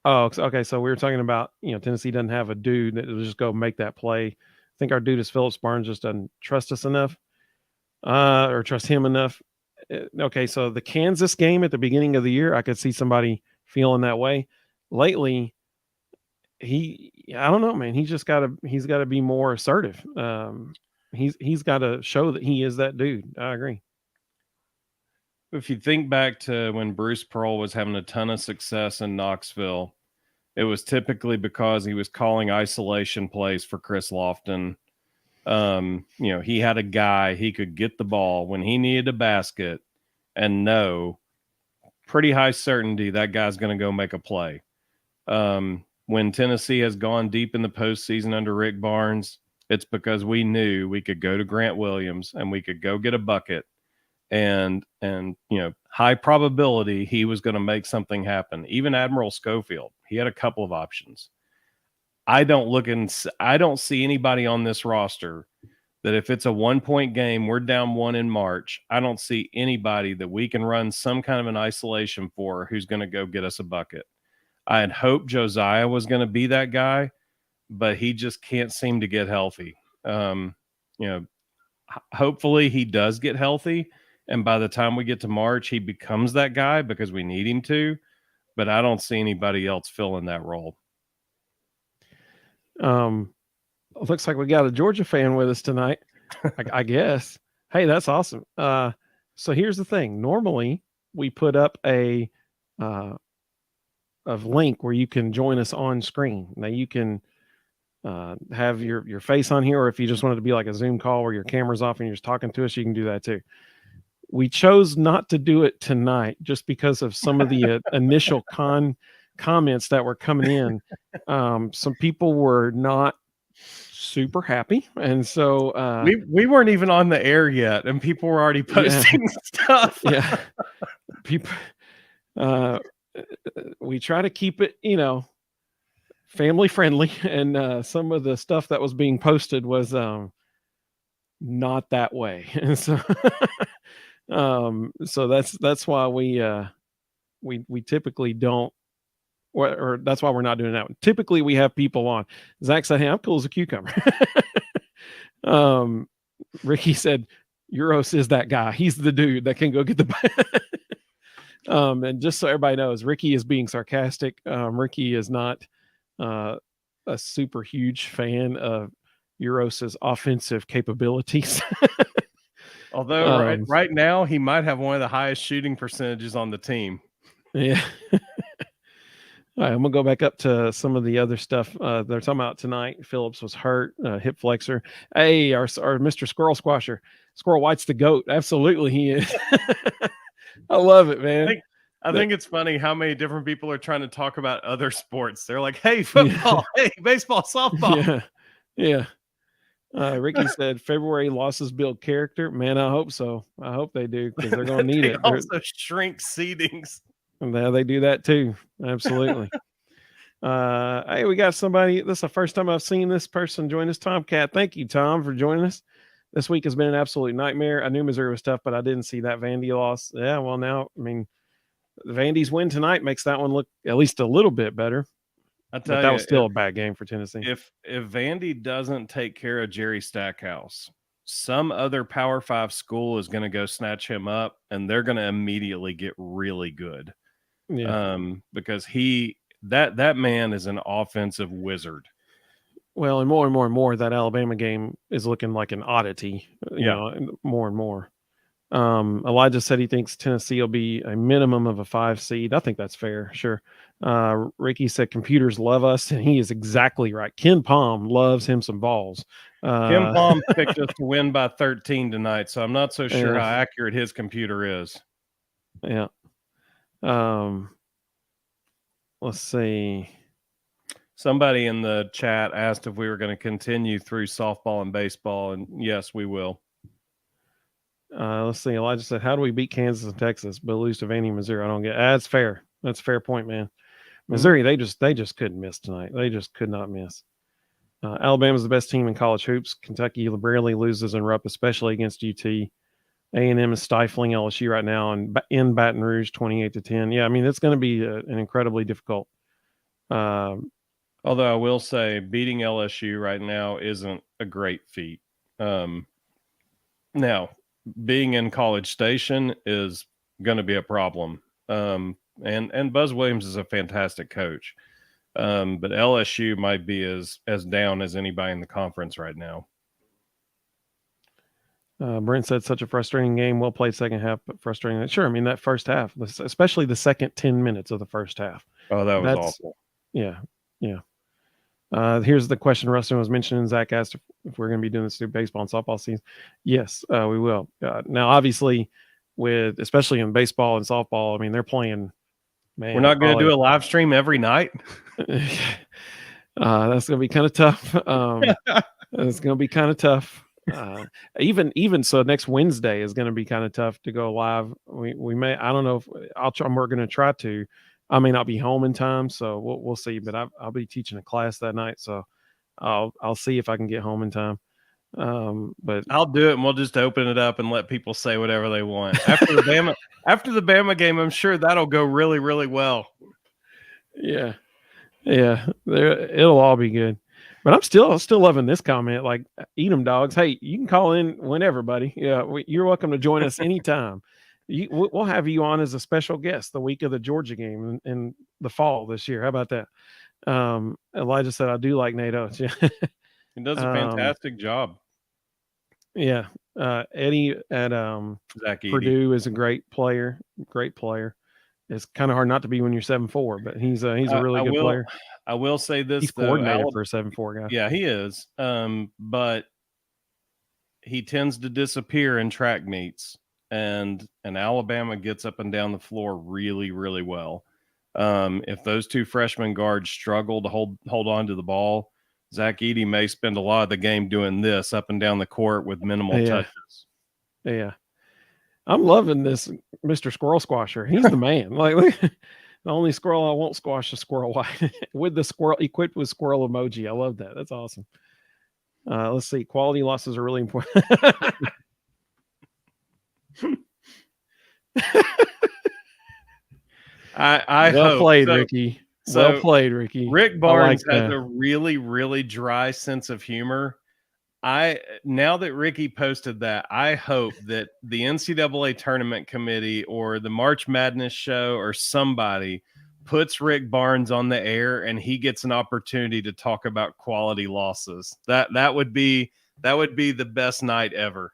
Okay. So we were talking about, Tennessee doesn't have a dude that will just go make that play. I think our dude is Phillips Barnes just doesn't trust us enough, or trust him enough. Okay, so the Kansas game at the beginning of the year, I could see somebody feeling that way. Lately, I don't know, man. He's got to be more assertive. He's got to show that he is that dude. I agree. If you think back to when Bruce Pearl was having a ton of success in Knoxville, it was typically because he was calling isolation plays for Chris Lofton. He had a guy, he could get the ball when he needed a basket and know pretty high certainty that guy's going to go make a play. When Tennessee has gone deep in the postseason under Rick Barnes, it's because we knew we could go to Grant Williams and we could go get a bucket, and high probability he was going to make something happen. Even Admiral Schofield, he had a couple of options. I don't see anybody on this roster that if it's a 1-point game, we're down 1 in March, I don't see anybody that we can run some kind of an isolation for who's going to go get us a bucket. I had hoped Josiah was going to be that guy, but he just can't seem to get healthy. Hopefully he does get healthy, and by the time we get to March, he becomes that guy because we need him to, but I don't see anybody else filling that role. Looks like we got a Georgia fan with us tonight, I guess. Hey, that's awesome. So here's the thing. Normally we put up a link where you can join us on screen. Now you can have your face on here, or if you just wanted to be like a Zoom call where your camera's off and you're just talking to us, you can do that too. We chose not to do it tonight just because of some of the initial comments that were coming in. Some people were not super happy, and so we weren't even on the air yet, and people were already posting stuff. Yeah, people. We try to keep it, family friendly, and some of the stuff that was being posted was not that way, and so so that's why we typically don't, or that's why we're not doing that one. Typically we have people on. Zach said, "Hey, I'm cool as a cucumber." Ricky said, "Euros is that guy. He's the dude that can go get the." And just so everybody knows, Ricky is being sarcastic. Ricky is not a super huge fan of Euros's offensive capabilities. Although right now he might have one of the highest shooting percentages on the team. Yeah. All right, I'm gonna go back up to some of the other stuff they're talking about tonight. Phillips was hurt, hip flexor. Hey, our Mr. Squirrel Squasher, Squirrel White's the GOAT. Absolutely, he is. I love it, man. I think it's funny how many different people are trying to talk about other sports. They're like, "Hey, football, hey, baseball, softball." Yeah. Ricky said February losses build character. Man, I hope so. I hope they do, because they're going to need it. Also shrink seedings. Yeah, they do that too. Absolutely. Hey, we got somebody. This is the first time I've seen this person join us. Tomcat. Thank you, Tom, for joining us. This week has been an absolute nightmare. I knew Missouri was tough, but I didn't see that Vandy loss. Yeah, well, now, I mean, the Vandy's win tonight makes that one look at least a little bit better. But that was still a bad game for Tennessee. If Vandy doesn't take care of Jerry Stackhouse, some other Power 5 school is going to go snatch him up, and they're going to immediately get really good. Yeah. Because that man is an offensive wizard. Well, and more, that Alabama game is looking like an oddity, you know, more and more. Elijah said he thinks Tennessee will be a minimum of a 5 seed. I think that's fair. Sure. Ricky said computers love us, and he is exactly right. Ken Palm loves him some balls. Ken Palm picked us to win by 13 tonight, so I'm not so sure how accurate his computer is. Yeah. let's see. Somebody in the chat asked if we were going to continue through softball and baseball, and yes, we will. Let's see. Elijah said, "How do we beat Kansas and Texas, but lose to Vandy, Missouri?" I don't get. That's fair. That's a fair point, man. Missouri, they just couldn't miss tonight. They just could not miss. Alabama's the best team in college hoops. Kentucky rarely loses in Rupp, especially against UT. A&M is stifling LSU right now, and in Baton Rouge, 28-10. Yeah, I mean it's going to be an incredibly difficult. Although I will say, beating LSU right now isn't a great feat. Now, being in College Station is going to be a problem. And Buzz Williams is a fantastic coach. But LSU might be as down as anybody in the conference right now. Brent said, such a frustrating game. Well played second half, but frustrating. Sure, I mean, that first half, especially the second 10 minutes of the first half. Oh, that was awful. Yeah. Here's the question Rustin was mentioning. Zach asked if we're going to be doing this through baseball and softball season. Yes, we will. Now, obviously, especially in baseball and softball, I mean, they're playing. Man, we're not going to do a live stream every night. That's going to be kind of tough. It's going to be kind of tough. Even so, next Wednesday is going to be kind of tough to go live. We may. I don't know if I'll try. We're going to try to. I may not be home in time, so we'll see. But I'll be teaching a class that night, so I'll see if I can get home in time. But I'll do it, and we'll just open it up and let people say whatever they want after the Bama game. I'm sure that'll go really, really well. Yeah, it'll all be good. But I'm still loving this comment. Like, eat 'em dogs. Hey, you can call in whenever, buddy. Yeah, you're welcome to join us anytime. We'll have you on as a special guest the week of the Georgia game in the fall this year. How about that? Elijah said, I do like Nate Oates. Yeah. He does a fantastic job. Yeah. Eddie at Purdue is a great player. It's kind of hard not to be when you're 7'4", but he's a really good player. I will say this. He's coordinated for a 7'4" guy. Yeah, he is. But he tends to disappear in track meets. And Alabama gets up and down the floor really, really well. If those two freshman guards struggle to hold on to the ball, Zach Edey may spend a lot of the game doing this up and down the court with minimal touches. Yeah. I'm loving this Mr. Squirrel Squasher. He's the man. Like, the only squirrel I won't squash is Squirrel White with the squirrel equipped with squirrel emoji. I love that. That's awesome. Let's see. Quality losses are really important. I well hope. played, Ricky. Well played, Ricky. Rick Barnes has a really, really dry sense of humor. Now that Ricky posted that, I hope that the NCAA tournament committee or the March Madness show or somebody puts Rick Barnes on the air and he gets an opportunity to talk about quality losses. That would be the best night ever.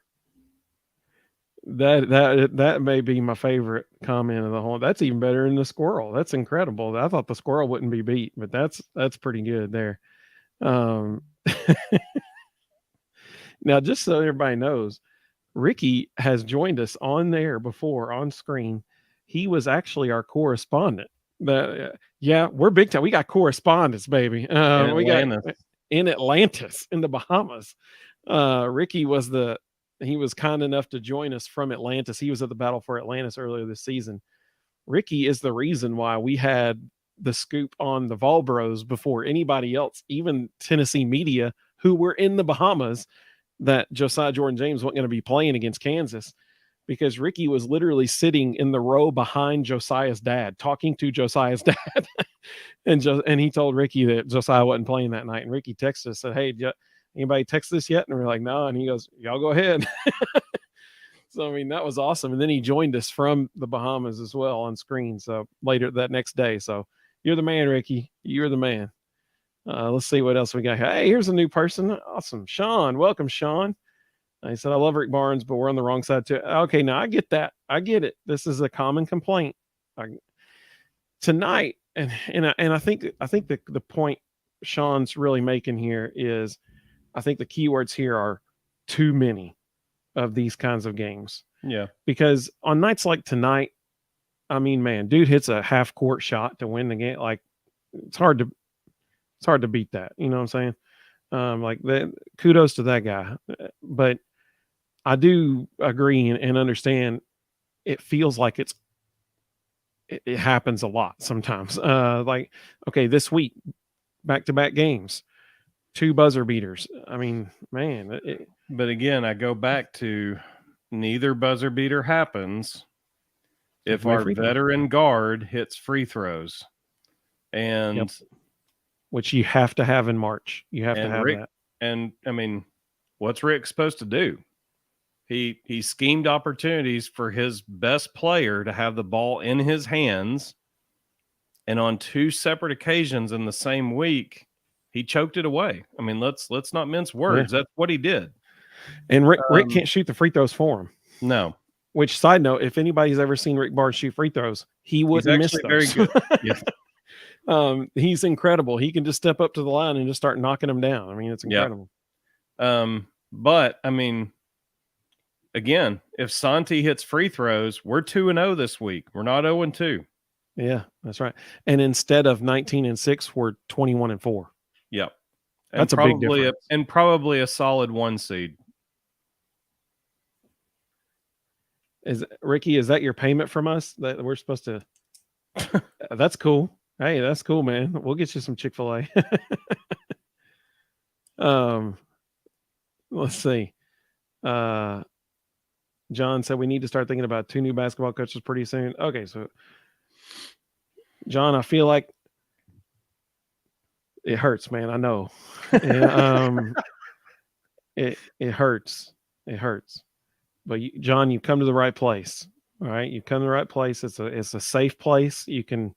That may be my favorite comment of the whole. That's even better than the squirrel. That's incredible. I thought the squirrel wouldn't be beat, but that's pretty good there. Now, just so everybody knows, Ricky has joined us on there before on screen. He was actually our correspondent. We're big time. We got correspondents, baby. We got in Atlantis, in the Bahamas. Ricky he was kind enough to join us from Atlantis. He was at the Battle for Atlantis earlier this season. Ricky is the reason why we had the scoop on the Vol Bros before anybody else, even Tennessee media, who were in the Bahamas, that Josiah Jordan-James wasn't going to be playing against Kansas, because Ricky was literally sitting in the row behind Josiah's dad, talking to Josiah's dad. and he told Ricky that Josiah wasn't playing that night. And Ricky texted us, said, hey, anybody text this yet? And we're like, no. And he goes, y'all go ahead. So, I mean, that was awesome. And then he joined us from the Bahamas as well on screen. So later that next day. So you're the man, Ricky. You're the man. Let's see what else we got. Hey, here's a new person. Awesome. Sean. Welcome, Sean. He said, I love Rick Barnes, but we're on the wrong side too. Okay, now I get that. I get it. This is a common complaint. Tonight, and I think the point Sean's really making here is, I think the keywords here are too many of these kinds of games. Yeah. Because on nights like tonight, I mean, man, dude hits a half court shot to win the game. Like, it's hard to beat that. You know what I'm saying? Like that. Kudos to that guy. But I do agree and understand. It feels like it happens a lot sometimes. Like, okay, this week, back-to-back games, 2 buzzer beaters. I mean, man. But again, I go back to neither buzzer beater happens if our veteran guard hits free throws. And yep. Which you have to have in March. You have to have Rick, that. And I mean, what's Rick supposed to do? He schemed opportunities for his best player to have the ball in his hands, and on 2 separate occasions in the same week, he choked it away. I mean, let's not mince words. Yeah. That's what he did. And Rick can't shoot the free throws for him. No. Which, side note, if anybody's ever seen Rick Barnes shoot free throws, he wouldn't miss those. Very good. Yeah. He's incredible. He can just step up to the line and just start knocking them down. I mean, it's incredible. Yeah. But I mean, again, if Santi hits free throws, we're 2-0 this week. We're not 0-2. Yeah, that's right. And instead of 19-6, we're 21-4. Yep. That's a big difference. And probably a solid 1 seed. Ricky, is that your payment from us that we're supposed to? That's cool. Hey, that's cool, man. We'll get you some Chick-fil-A. Let's see. John said we need to start thinking about 2 new basketball coaches pretty soon. Okay, so John, I feel like it hurts, man. I know. It hurts. It hurts. But John, you've come to the right place. All right, you've come to the right place. It's a safe place. You can,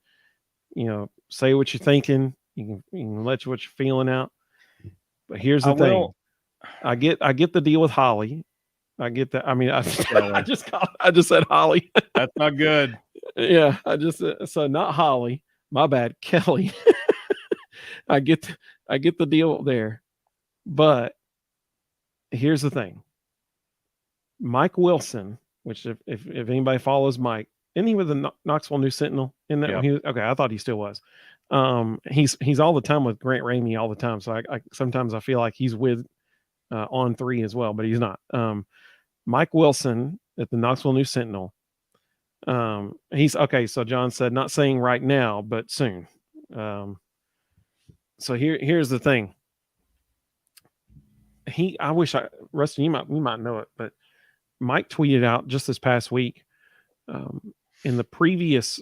say what you're thinking. You can let what you're feeling out. But here's the thing. I get the deal with Holly. I get that. I mean, I just said Holly. That's not good. Yeah, so not Holly. My bad, Kelly. I get the deal there. But here's the thing. Mike Wilson, which if anybody follows Mike, isn't he with the Knoxville News Sentinel? In that, yeah. Okay, I thought he still was. He's all the time with Grant Ramey all the time. So I sometimes I feel like he's with On 3 as well, but he's not. Mike Wilson at the Knoxville News Sentinel. He's okay. So John said, not saying right now, but soon. So here's the thing. I wish Rusty, you might know it, but Mike tweeted out just this past week, in the previous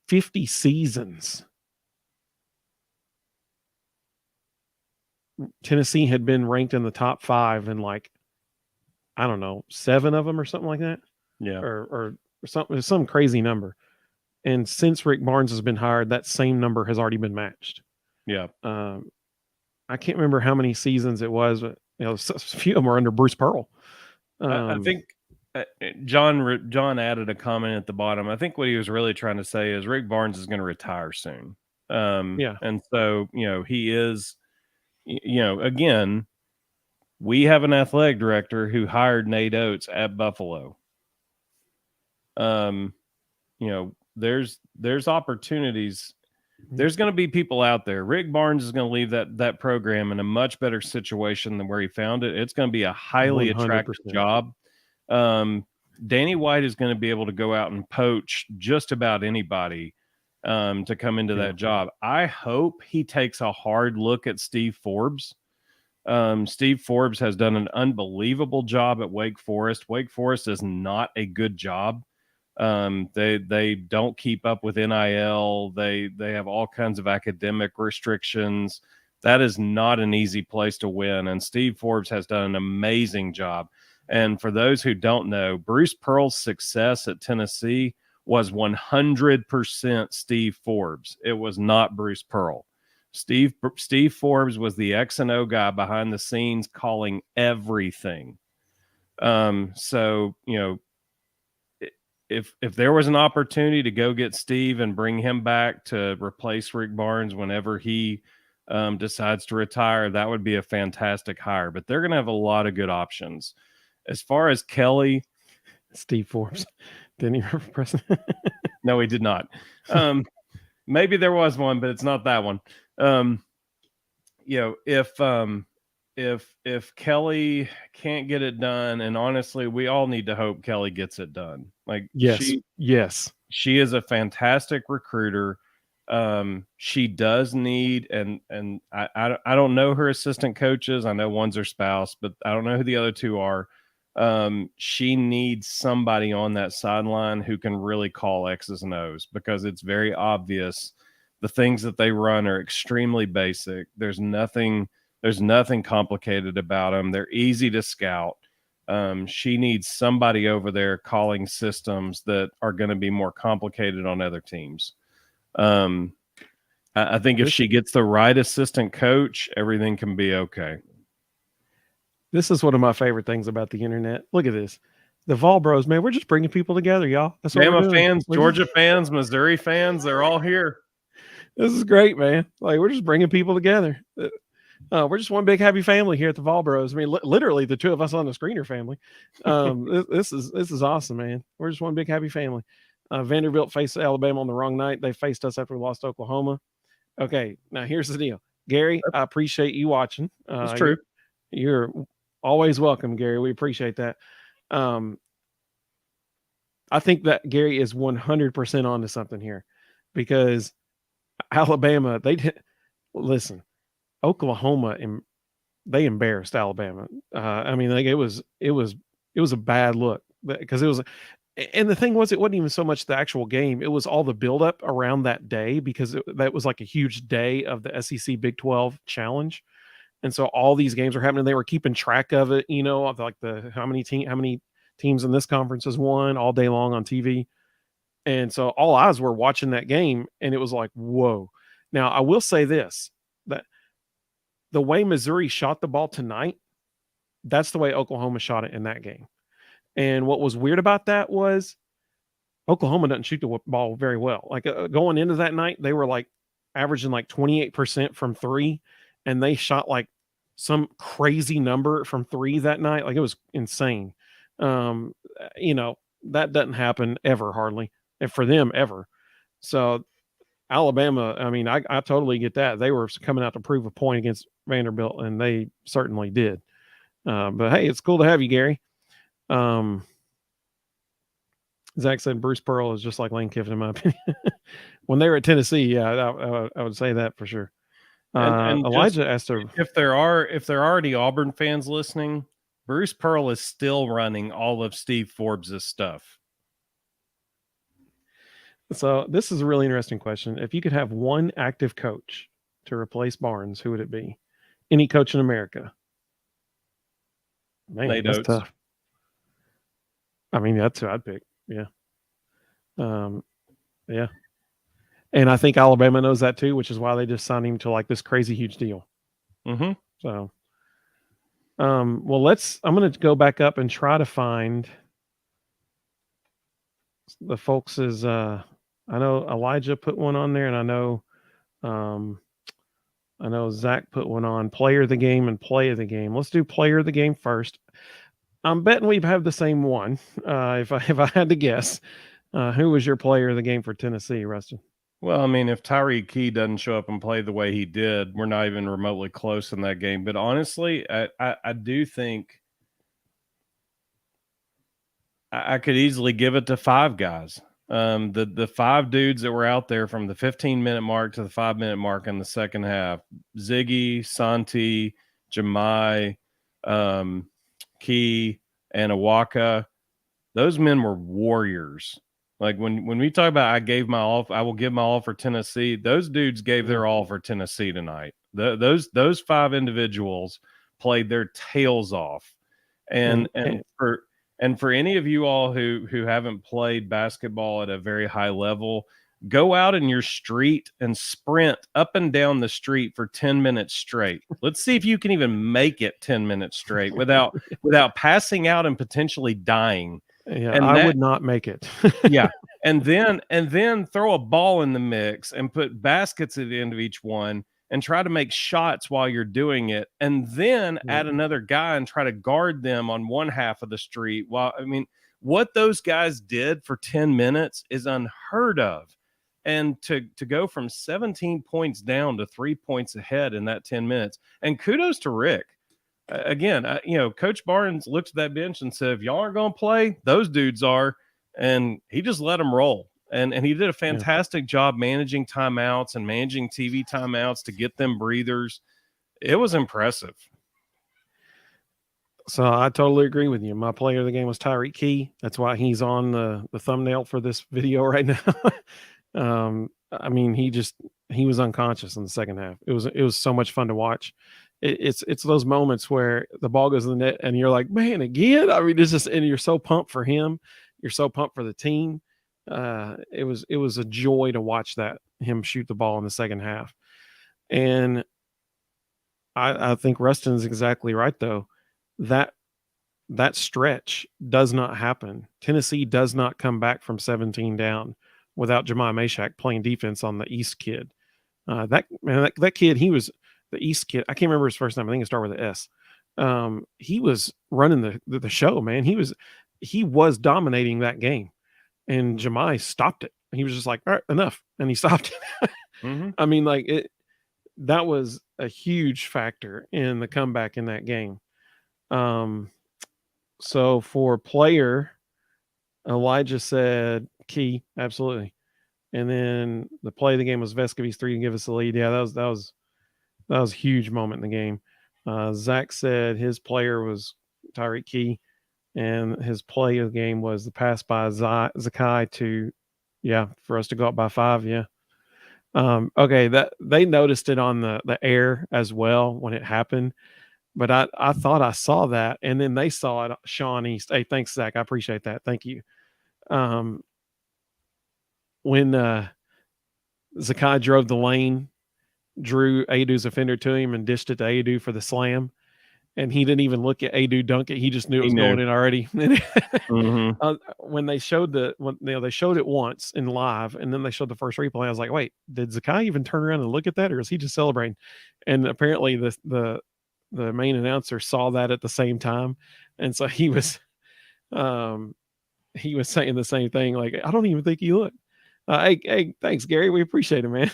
50 seasons, Tennessee had been ranked in the top 5 in I don't know, 7 of them or something like that. Yeah. Or something, some crazy number. And since Rick Barnes has been hired, that same number has already been matched. Yeah. I can't remember how many seasons it was, but a few of them are under Bruce Pearl. I think John added a comment at the bottom. I think what he was really trying to say is Rick Barnes is going to retire soon. Yeah. And so, he is, again, we have an athletic director who hired Nate Oates at Buffalo. There's opportunities. There's going to be people out there. Rick Barnes is going to leave that program in a much better situation than where he found it. It's going to be a highly 100%. Attractive job. Danny White is going to be able to go out and poach just about anybody to come into that job. I hope he takes a hard look at Steve Forbes. Steve Forbes has done an unbelievable job at Wake Forest. Wake Forest is not a good job. They don't keep up with NIL. They have all kinds of academic restrictions. That is not an easy place to win. And Steve Forbes has done an amazing job. And for those who don't know, Bruce Pearl's success at Tennessee was 100% Steve Forbes. It was not Bruce Pearl. Steve Forbes was the X and O guy behind the scenes calling everything. So, if there was an opportunity to go get Steve and bring him back to replace Rick Barnes whenever he decides to retire, that would be a fantastic hire. But they're going to have a lot of good options. As far as Kelly, Steve Forbes, didn't he run for president? No, he did not. maybe there was one, but it's not that one. If Kelly can't get it done, and honestly, we all need to hope Kelly gets it done. Like Yes. she is a fantastic recruiter. She does need, and I don't know her assistant coaches. I know one's her spouse, but I don't know who the other two are. She needs somebody on that sideline who can really call X's and O's, because it's very obvious the things that they run are extremely basic. There's nothing complicated about them. They're easy to scout. She needs somebody over there calling systems that are going to be more complicated on other teams. I think if she gets the right assistant coach, everything can be okay. This is one of my favorite things about the internet. Look at this. The Vol Bros, man, we're just bringing people together, y'all. That's what Bama fans, Georgia fans, Missouri fans, they're all here. This is great, man. Like, we're just bringing people together. We're just one big happy family here at the Vol Bros. I mean, literally the two of us on the screener family. This is awesome, man. We're just one big happy family. Vanderbilt faced Alabama on the wrong night. They faced us after we lost Oklahoma. Okay, now here's the deal. Gary, I appreciate you watching. That's true. You're always welcome, Gary. We appreciate that. I think that Gary is 100% onto something here, because Alabama, listen, Oklahoma, they embarrassed Alabama. I mean, like, it was a bad look, because it was, and the thing was, it wasn't even so much the actual game. It was all the buildup around that day, because that was like a huge day of the SEC Big 12 challenge. And so all these games are happening. They were keeping track of it, of like how many teams in this conference has won all day long on TV. And so all eyes were watching that game, and it was like, whoa. Now, I will say this, that the way Missouri shot the ball tonight, that's the way Oklahoma shot it in that game. And what was weird about that was Oklahoma doesn't shoot the ball very well. Like, going into that night, they were like averaging like 28% from three, and they shot like some crazy number from three that night. Like, it was insane. That doesn't happen ever, hardly, and for them ever. So Alabama, I mean, I totally get that. They were coming out to prove a point against Vanderbilt, and they certainly did. But hey, it's cool to have you, Gary. Zach said Bruce Pearl is just like Lane Kiffin, in my opinion. When they were at Tennessee, yeah, I would say that for sure. And Elijah asked her if there are already Auburn fans listening, Bruce Pearl is still running all of Steve Forbes' stuff. So this is a really interesting question. If you could have one active coach to replace Barnes, who would it be? Any coach in America? Man, Nate that's Oates. tough. I mean, that's who I'd pick. Yeah. Yeah. And I think Alabama knows that too, which is why they just signed him to like this crazy huge deal. Mm-hmm. So, well, I'm going to go back up and try to find the folks' I know Elijah put one on there, and I know Zach put one on player of the game and play of the game. Let's do player of the game first. I'm betting we have the same one. If I had to guess, who was your player of the game for Tennessee, Rustin? Well, I mean, if Tyreek Key doesn't show up and play the way he did, we're not even remotely close in that game. But honestly, I do think I could easily give it to five guys. The five dudes that were out there from the 15-minute mark to the 5-minute mark in the second half: Ziggy, Santi, Jemai, Key, and Awaka. Those men were warriors. Like when we talk about I will give my all for Tennessee, those dudes gave their all for Tennessee tonight. Those five individuals played their tails off. And for any of you all who haven't played basketball at a very high level, go out in your street and sprint up and down the street for 10 minutes straight. Let's see if you can even make it 10 minutes straight without passing out and potentially dying. Yeah, and I would not make it. Yeah. And then throw a ball in the mix and put baskets at the end of each one and try to make shots while you're doing it. And then add another guy and try to guard them on one half of the street. What those guys did for 10 minutes is unheard of. And to go from 17 points down to 3 points ahead in that 10 minutes. And kudos to Rick. Again, Coach Barnes looked at that bench and said, if y'all aren't going to play, those dudes are. And he just let them roll. And he did a fantastic job managing timeouts and managing TV timeouts to get them breathers. It was impressive. So I totally agree with you. My player of the game was Tyreek Key. That's why he's on the thumbnail for this video right now. I mean, he was unconscious in the second half. It was so much fun to watch. It's those moments where the ball goes in the net and you're like, man, again. I mean, it's just, and you're so pumped for him. You're so pumped for the team. It was a joy to watch him shoot the ball in the second half. And I think Rustin's exactly right though. That stretch does not happen. Tennessee does not come back from 17 down without Jemai Mashack playing defense on the East kid. That kid, he was the East kid. I can't remember his first name. I think it started with an S. He was running the show, man. He was dominating that game, and Jemai stopped it. He was just like, all right, enough, and he stopped it. Mm-hmm. I mean, like that was a huge factor in the comeback in that game. So for player, Elijah said Key, absolutely. And then the play of the game was Vescovi's 3 to give us the lead. Yeah, that was a huge moment in the game. Zach said his player was Tyreek Key, and his play of the game was the pass by Zakai for us to go up by 5. Yeah. Okay, that they noticed it on the air as well when it happened. But I thought I saw that, and then they saw it. Sean East. Hey, thanks, Zach. I appreciate that. Thank you. When Zakai drove the lane, drew Adu's offender to him and dished it to Adu for the slam, and he didn't even look at Adu dunk it. He just knew it was going in already. Mm-hmm. When they showed they showed it once in live, and then they showed the first replay. I was like, wait, did Zakai even turn around and look at that, or is he just celebrating? And apparently the main announcer saw that at the same time, and so he was saying the same thing. Like, I don't even think he looked. Hey, thanks, Gary. We appreciate it, man.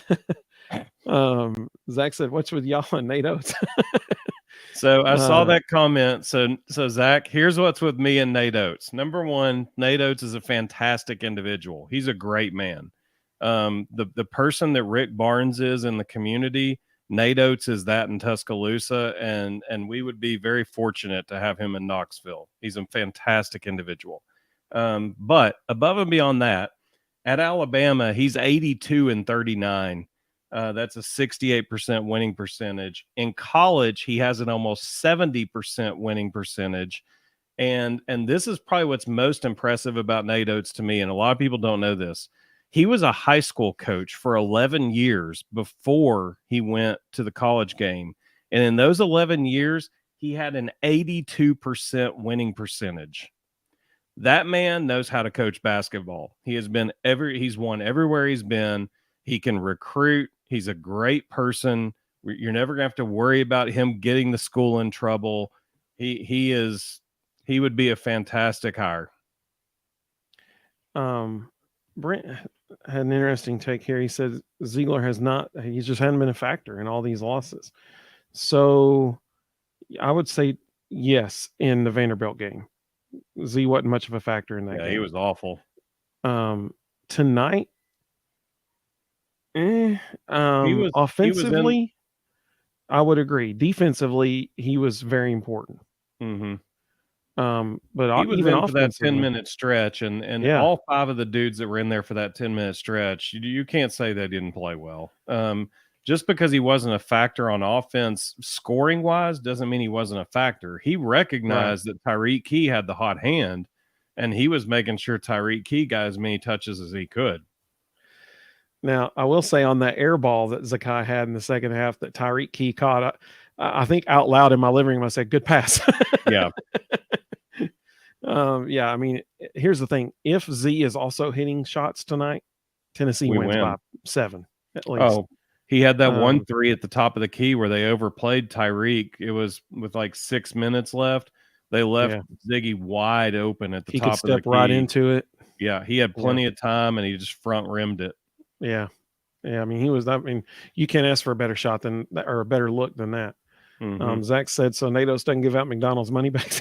Zach said, "What's with y'all and Nate Oates?" So I saw that comment. So Zach, here's what's with me and Nate Oates. Number one, Nate Oates is a fantastic individual. He's a great man. The person that Rick Barnes is in the community, Nate Oates is that in Tuscaloosa, and we would be very fortunate to have him in Knoxville. He's a fantastic individual. But above and beyond that, at Alabama, he's 82 and 39. That's a 68% winning percentage. In college, he has an almost 70% winning percentage. And this is probably what's most impressive about Nate Oates to me, and a lot of people don't know this. He was a high school coach for 11 years before he went to the college game. And in those 11 years, he had an 82% winning percentage. That man knows how to coach basketball. He's won everywhere he's been. He can recruit. He's a great person. You're never going to have to worry about him getting the school in trouble. He would be a fantastic hire. Brent had an interesting take here. He said Ziegler he just hadn't been a factor in all these losses. So I would say yes in the Vanderbilt game. Z wasn't much of a factor in that game. He was awful. Tonight, offensively, I would agree. Defensively, he was very important. Mm-hmm. But he was in for that 10-minute stretch, and all 5 of the dudes that were in there for that 10-minute stretch, you can't say they didn't play well. Just because he wasn't a factor on offense scoring wise doesn't mean he wasn't a factor. He recognized that Tyreek Key had the hot hand, and he was making sure Tyreek Key got as many touches as he could. Now, I will say on that air ball that Zakai had in the second half that Tyreek Key caught, I think out loud in my living room, I said, good pass. Yeah. I mean, here's the thing. If Z is also hitting shots tonight, Tennessee wins by 7 at least. Oh, he had that 1-3 at the top of the key where they overplayed Tyreek. It was with like 6 minutes left. They left Ziggy wide open at the top of the key. He could step right into it. Yeah, he had plenty of time, and he just front rimmed it. Yeah. Yeah. I mean, he was, I mean, you can't ask for a better shot than that or a better look than that. Mhm. Zach said, so Natos doesn't give out McDonald's money back.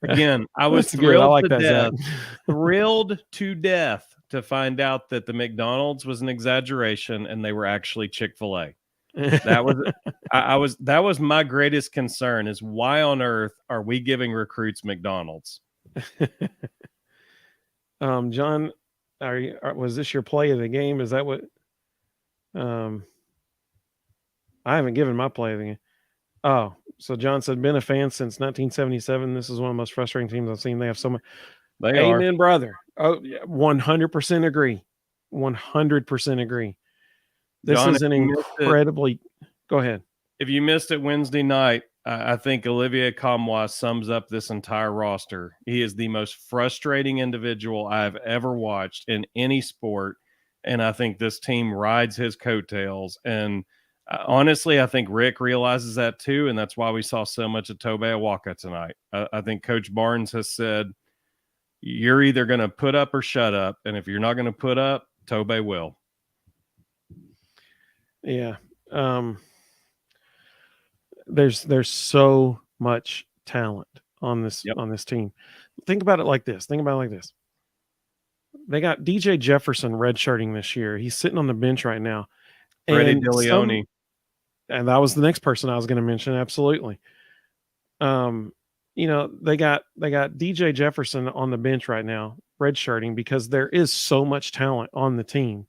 Again, I was That's good. I thrilled like to that, Zach. death, thrilled to death to find out that the McDonald's was an exaggeration and they were actually Chick-fil-A. That was that was my greatest concern is why on earth are we giving recruits McDonald's? John, was this your play of the game? Is that what? I haven't given my play of the game. Oh, so John said, been a fan since 1977. This is one of the most frustrating teams I've seen. They have so much. They Amen, are. brother. Oh, yeah, 100% agree. 100% agree. This John, is an incredibly. Go ahead. if you missed it Wednesday night, I think Olivier Commois sums up this entire roster. He is the most frustrating individual I've ever watched in any sport. And I think this team rides his coattails. And honestly, I think Rick realizes that too. And that's why we saw so much of Tobe Awaka tonight. I think Coach Barnes has said, you're either going to put up or shut up. And if you're not going to put up, Tobe will. Yeah. There's so much talent on this team. Think about it like this. They got DJ Jefferson redshirting this year. He's sitting on the bench right now. Freddie DeLeone. And that was the next person I was going to mention. Absolutely. You know, they got DJ Jefferson on the bench right now, redshirting, because there is so much talent on the team.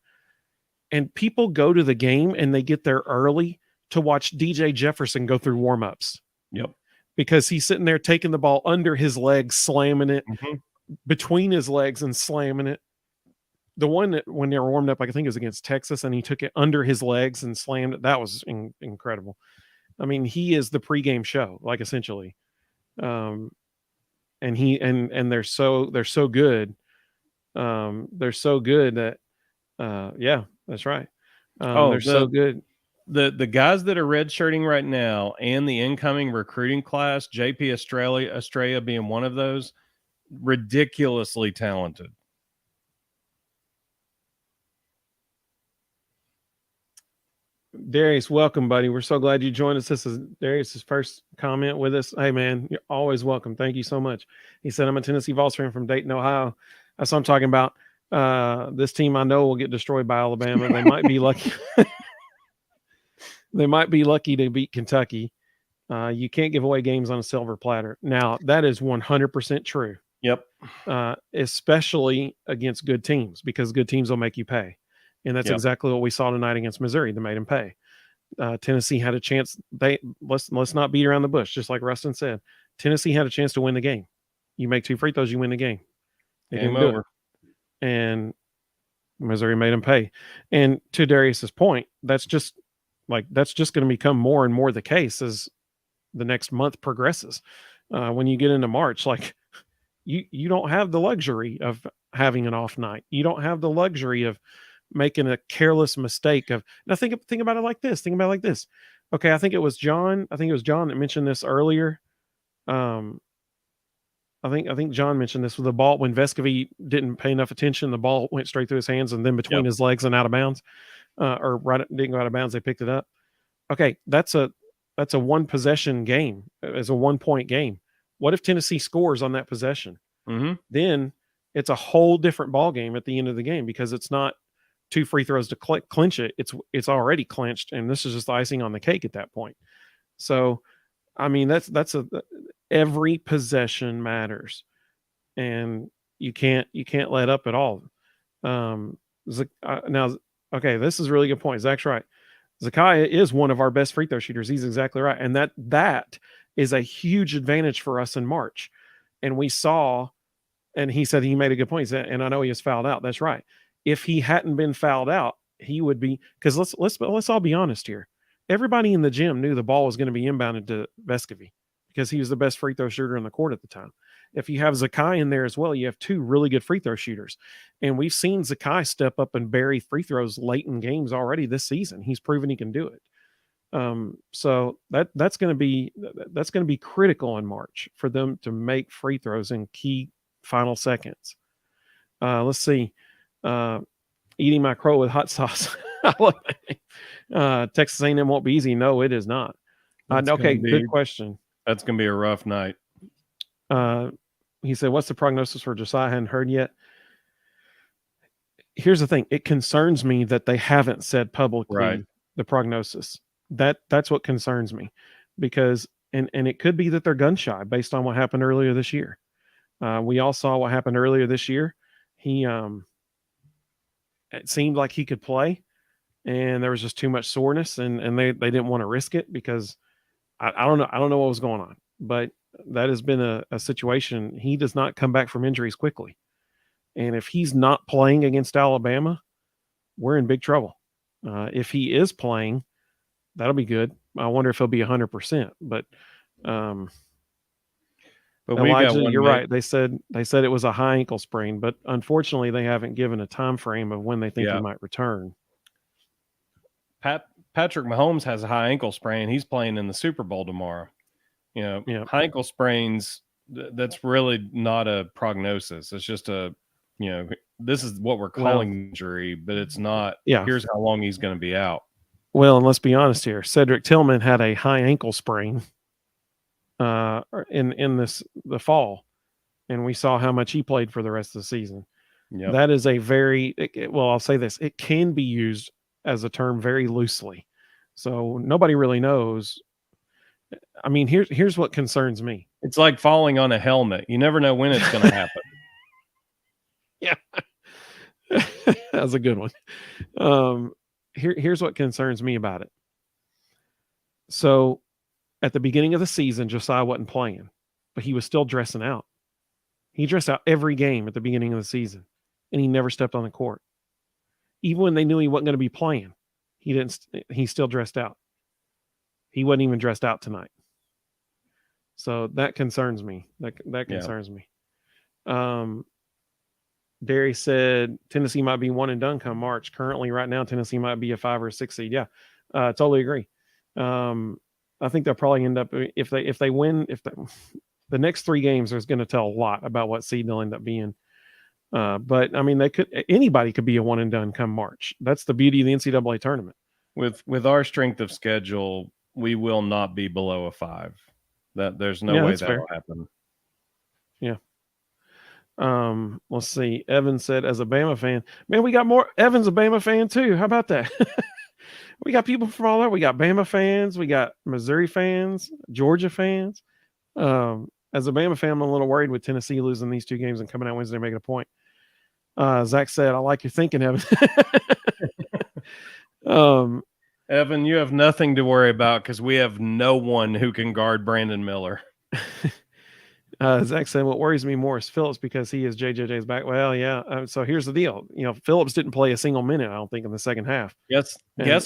And people go to the game and they get there early to watch DJ Jefferson go through warmups. Yep. Because he's sitting there taking the ball under his legs, slamming it between his legs and slamming it. The one that when they were warmed up, I think it was against Texas, and he took it under his legs and slammed it. That was incredible. I mean, he is the pregame show, like essentially. And he and they're so good. They're so good that yeah, that's right. They're so good. The guys that are redshirting right now and the incoming recruiting class, JP Estrella being one of those, ridiculously talented. Darius, welcome, buddy. We're so glad you joined us. This is Darius's first comment with us. Hey, man, you're always welcome. Thank you so much. He said, I'm a Tennessee Vols fan from Dayton, Ohio. That's what I'm talking about. This team I know will get destroyed by Alabama. They might be lucky. They might be lucky to beat Kentucky. You can't give away games on a silver platter. Now, that is 100% true. Yep. Especially against good teams, because good teams will make you pay. And that's exactly what we saw tonight against Missouri. They made him pay. Tennessee had a chance. Let's not beat around the bush. Just like Rustin said, Tennessee had a chance to win the game. You make 2 free throws, you win the game. Game over. And Missouri made him pay. And to Darius's point, that's just going to become more and more the case as the next month progresses. When you get into March, like you don't have the luxury of having an off night. You don't have the luxury of making a careless mistake of. Now think about it like this. Okay, I think it was John that mentioned this earlier. I think John mentioned this with the ball when Vescovi didn't pay enough attention. The ball went straight through his hands and then between his legs and out of bounds, didn't go out of bounds. They picked it up. Okay, that's a 1 possession game. It's a 1 point game. What if Tennessee scores on that possession? Then it's a whole different ball game at the end of the game, because it's not 2 free throws to clinch it. It's already clinched, and this is just icing on the cake at that point. So, I mean, every possession matters, and you can't let up at all. Now, okay, this is a really good point. Zach's right. Zakai is one of our best free throw shooters. He's exactly right, and that is a huge advantage for us in March. And we saw, and he said he made a good point. He said, and I know he was fouled out. That's right. If he hadn't been fouled out, he would be, because let's all be honest here. Everybody in the gym knew the ball was going to be inbounded to Vescovi because he was the best free throw shooter in the court at the time. If you have Zakai in there as well, you have 2 really good free throw shooters. And we've seen Zakai step up and bury free throws late in games already this season. He's proven he can do it. So that's going to be critical in March for them to make free throws in key final seconds. Let's see. eating my crow with hot sauce. I love that. Texas A&M won't be easy. No, it is not. Okay, good question. That's going to be a rough night. He said, what's the prognosis for Josiah? I hadn't heard yet. Here's the thing. It concerns me that they haven't said publicly the prognosis. That's what concerns me, because and it could be that they're gun shy based on what happened earlier this year. We all saw what happened earlier this year. He it seemed like he could play, and there was just too much soreness, and they didn't want to risk it because I don't know what was going on, but that has been a situation. He does not come back from injuries quickly, and if he's not playing against Alabama, we're in big trouble. If he is playing, that'll be good. I wonder if he'll be 100%. But Elijah, you're right. They said it was a high ankle sprain, but unfortunately, they haven't given a time frame of when they think he might return. Patrick Mahomes has a high ankle sprain. He's playing in the Super Bowl tomorrow. High ankle sprains, that's really not a prognosis. It's just this is what we're calling injury, but it's not. Here's how long he's going to be out. Well, and let's be honest here. Cedric Tillman had a high ankle sprain in the fall, and we saw how much he played for the rest of the season. Yep. That is a very I'll say this: it can be used as a term very loosely, so nobody really knows. I mean, here's what concerns me. It's like falling on a helmet. You never know when it's going to happen. Yeah, that's a good one. Here's what concerns me about it. So at the beginning of the season, Josiah wasn't playing, but he was still dressing out. He dressed out every game at the beginning of the season, and he never stepped on the court. Even when they knew he wasn't going to be playing, he still dressed out. He wasn't even dressed out tonight. So that concerns me. That concerns me. Derry said Tennessee might be one and done come March. Currently, right now, Tennessee might be a 5 or 6 seed. Yeah, totally agree. I think they'll probably end up if they win. The next 3 games is going to tell a lot about what seed they'll end up being. But I mean, anybody could be a one and done come March. That's the beauty of the NCAA tournament. With our strength of schedule, we will not be below a 5. That there's no way that will happen. Yeah. Let's see. Evan said, as a Bama fan, man, we got more. Evan's a Bama fan too. How about that? We got people from all over. We got Bama fans. We got Missouri fans, Georgia fans. As a Bama fan, I'm a little worried with Tennessee losing these 2 games and coming out Wednesday making a point. Zach said, I like your thinking, Evan. Evan, you have nothing to worry about because we have no one who can guard Brandon Miller. Zach said, what worries me more is Phillips because he is JJ's back. Well, yeah. So here's the deal. Phillips didn't play a single minute, I don't think, in the second half. Guess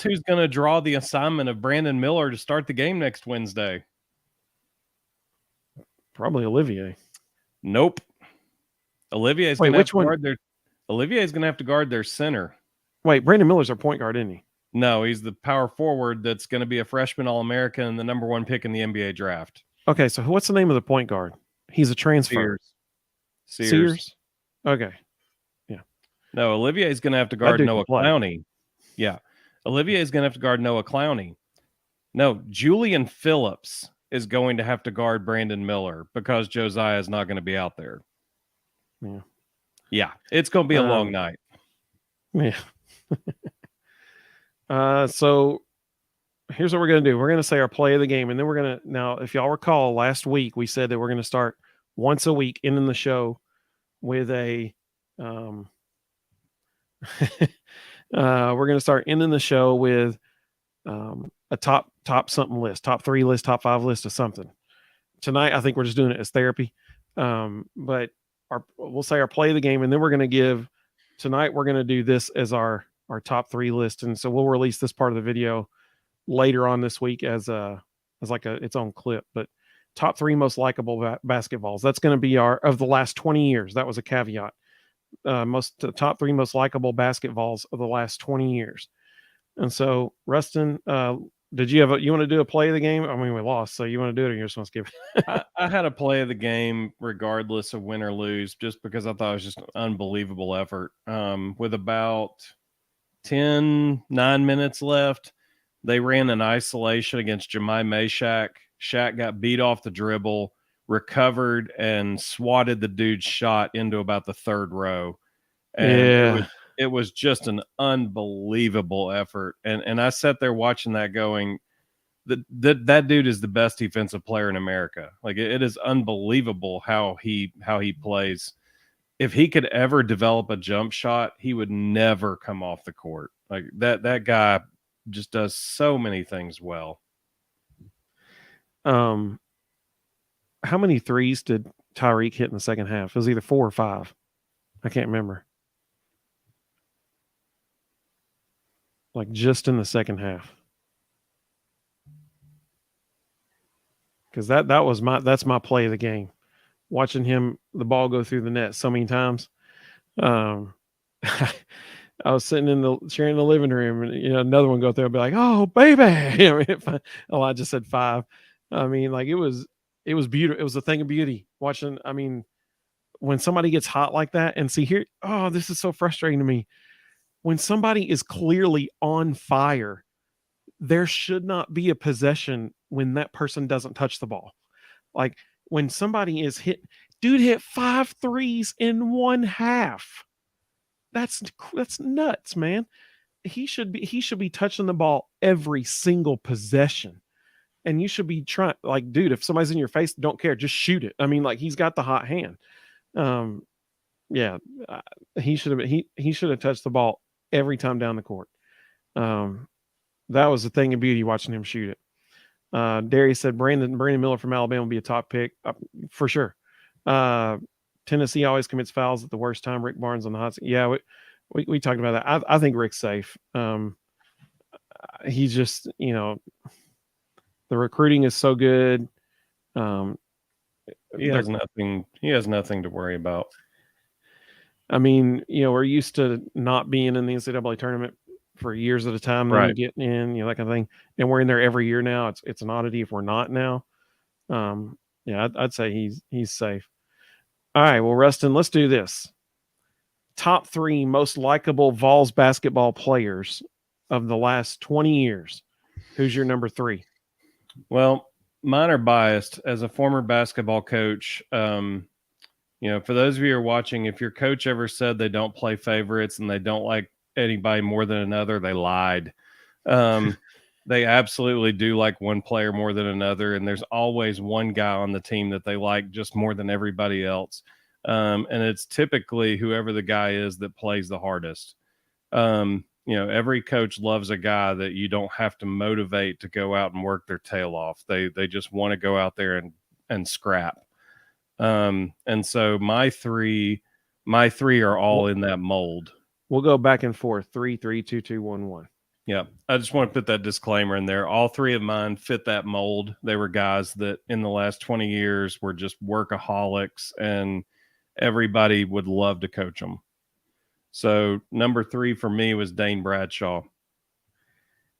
who's going to draw the assignment of Brandon Miller to start the game next Wednesday? Probably Olivier. Nope. Olivier's going to have to guard their center. Wait, Brandon Miller's our point guard, isn't he? No, he's the power forward that's going to be a freshman All-American and the number 1 pick in the NBA draft. Okay, so what's the name of the point guard? He's a transfer. Sears. Okay. Yeah. No, Olivier's going to have to guard Noah Clowney. Yeah. Olivier's going to have to guard Noah Clowney. No, Julian Phillips is going to have to guard Brandon Miller because Josiah is not going to be out there. Yeah. Yeah. It's going to be a long night. Yeah. So here's what we're going to do. We're going to say our play of the game, and then we're going to, now, if y'all recall, last week we said that we're going to start once a week ending the show with a, we're going to start ending the show with a top something list, top 3 list, top 5 list of something. Tonight, I think we're just doing it as therapy. But we'll say our play of the game, and then we're going to tonight we're going to do this as our top 3 list. And so we'll release this part of the video later on this week as like its own clip. But top 3 most likable basketballs. That's going to be of the last 20 years. That was a caveat. Top 3 most likable basketballs of the last 20 years. And so, Rustin, did you want to do a play of the game? I mean, we lost, so you want to do it, or you just want to skip it? I had a play of the game regardless of win or lose, just because I thought it was just an unbelievable effort. With about 9 minutes left. They ran an isolation against Jemai Meshack. Shaq got beat off the dribble, recovered, and swatted the dude's shot into about the third row. And it was just an unbelievable effort. And I sat there watching that going, that dude is the best defensive player in America. Like it is unbelievable how he plays. If he could ever develop a jump shot, he would never come off the court. Like that guy just does so many things well. How many threes did Tyreek hit in the second half? It was either 4 or 5. I can't remember. Like just in the second half. Because that's my play of the game. Watching the ball go through the net so many times. I was sitting sharing in the living room, and another one go through and be like, "Oh, baby!" I just said 5. I mean, like it was beautiful. It was a thing of beauty watching. I mean, when somebody gets hot like that, and see here, oh, this is so frustrating to me. When somebody is clearly on fire, there should not be a possession when that person doesn't touch the ball. Like when somebody is dude hit 5 threes in one half. That's nuts, man. He should be touching the ball every single possession. And you should be trying, like, dude, if somebody's in your face, don't care, just shoot it. I mean, like, he's got the hot hand. He should have touched the ball every time down the court. That was a thing of beauty watching him shoot it. Darius said Brandon Miller from Alabama will be a top pick for sure. Tennessee always commits fouls at the worst time. Rick Barnes on the hot seat. Yeah, we talked about that. I think Rick's safe. He's just, the recruiting is so good. He has nothing to worry about. I mean, we're used to not being in the NCAA tournament for years at a time, then right? Getting in, that kind of thing, and we're in there every year now. It's an oddity if we're not now. I'd say he's safe. All right, well, Rustin, let's do this. Top 3 most likable Vols basketball players of the last 20 years. Who's your number 3? Well, mine are biased. As a former basketball coach, for those of you who are watching, if your coach ever said they don't play favorites and they don't like anybody more than another, they lied. They absolutely do like one player more than another, and there's always one guy on the team that they like just more than everybody else. And it's typically whoever the guy is that plays the hardest. Every coach loves a guy that you don't have to motivate to go out and work their tail off. They just want to go out there and scrap. And so my three are all in that mold. We'll go back and forth. 3, 3, 2, 2, 1, 1. Yeah, I just want to put that disclaimer in there. All 3 of mine fit that mold. They were guys that in the last 20 years were just workaholics, and everybody would love to coach them. So number 3 for me was Dane Bradshaw.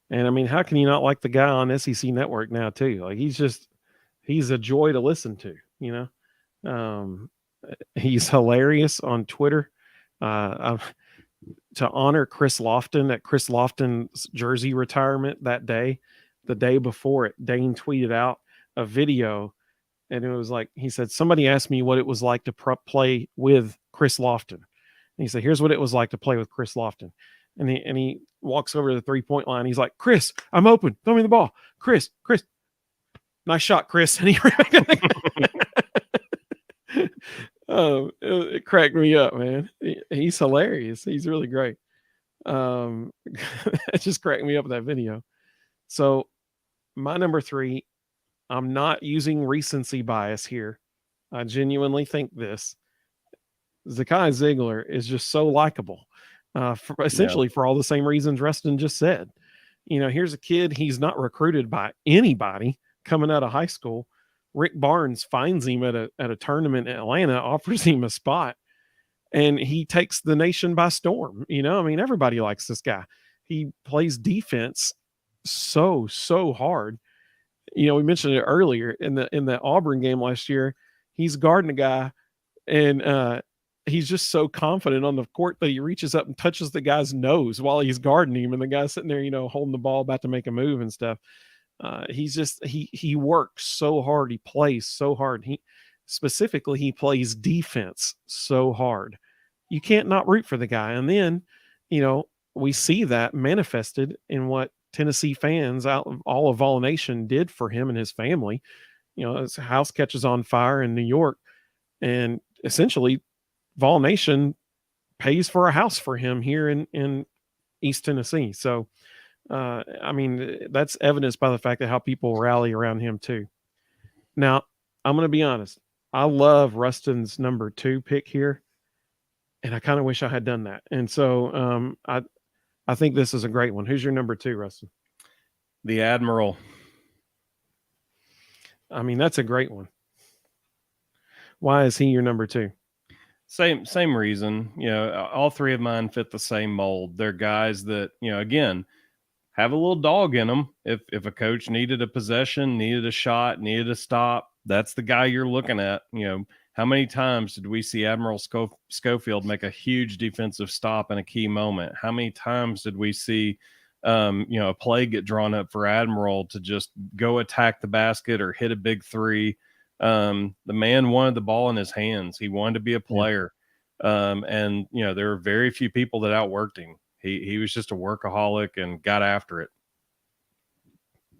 And I mean, how can you not like the guy on SEC Network now too? Like he's a joy to listen to, he's hilarious on Twitter. To honor Chris Lofton at Chris Lofton's jersey retirement that day, the day before it, Dane tweeted out a video, and it was like, he said, somebody asked me what it was like to play with Chris Lofton. And he said, here's what it was like to play with Chris Lofton. And he walks over to the 3-point line. He's like, Chris, I'm open. Throw me the ball. Chris, nice shot, Chris. And it cracked me up, man. He's hilarious. He's really great. It just cracked me up with that video. So my number 3, I'm not using recency bias here. I genuinely think this. Zakai Ziegler is just so likable, for all the same reasons Rustin just said. Here's a kid, he's not recruited by anybody coming out of high school. Rick Barnes finds him at a tournament in Atlanta, offers him a spot, and he takes the nation by storm. Everybody likes this guy. He plays defense so hard. We mentioned it earlier in the Auburn game last year. He's guarding a guy, and he's just so confident on the court that he reaches up and touches the guy's nose while he's guarding him, and the guy's sitting there, holding the ball, about to make a move and stuff. He works so hard. He plays so hard. He plays defense so hard. You can't not root for the guy. And then, we see that manifested in what Tennessee fans out of all of Vol Nation did for him and his family. His house catches on fire in New York, and essentially Vol Nation pays for a house for him here in East Tennessee. So, that's evidenced by the fact that how people rally around him too. Now, I'm going to be honest. I love Rustin's number 2 pick here, and I kind of wish I had done that. And so I think this is a great one. Who's your number 2, Rustin? The Admiral. That's a great one. Why is he your number 2? Same reason. All 3 of mine fit the same mold. They're guys that, again, have a little dog in them. If a coach needed a possession, needed a shot, needed a stop, that's the guy you're looking at. How many times did we see Admiral Schofield make a huge defensive stop in a key moment? How many times did we see, a play get drawn up for Admiral to just go attack the basket or hit a big 3? The man wanted the ball in his hands. He wanted to be a player. And there were very few people that outworked him. He was just a workaholic and got after it.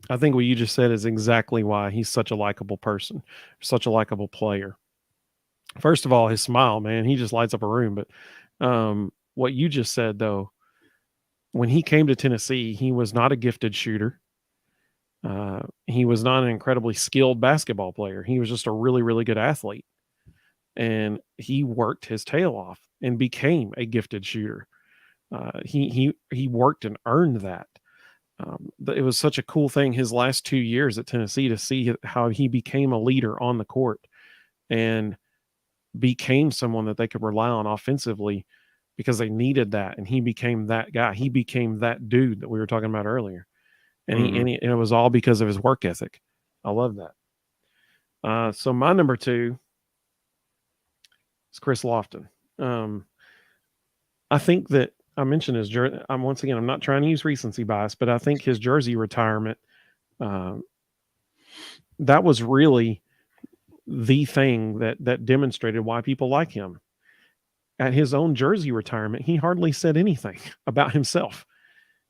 I think what you just said is exactly why he's such a likable person, such a likable player. First of all, his smile, man, he just lights up a room. But what you just said, though, when he came to Tennessee, he was not a gifted shooter. He was not an incredibly skilled basketball player. He was just a really, really good athlete. And he worked his tail off and became a gifted shooter. He worked and earned that. It was such a cool thing his last 2 years at Tennessee to see how he became a leader on the court and became someone that they could rely on offensively because they needed that. And he became that guy. He became that dude that we were talking about earlier. And and it was all because of his work ethic. I love that. So my number 2 is Chris Lofton. I think that I mentioned his jersey. Once again, I'm not trying to use recency bias, but I think his jersey retirement, that was really the thing that demonstrated why people like him. At his own jersey retirement, he hardly said anything about himself.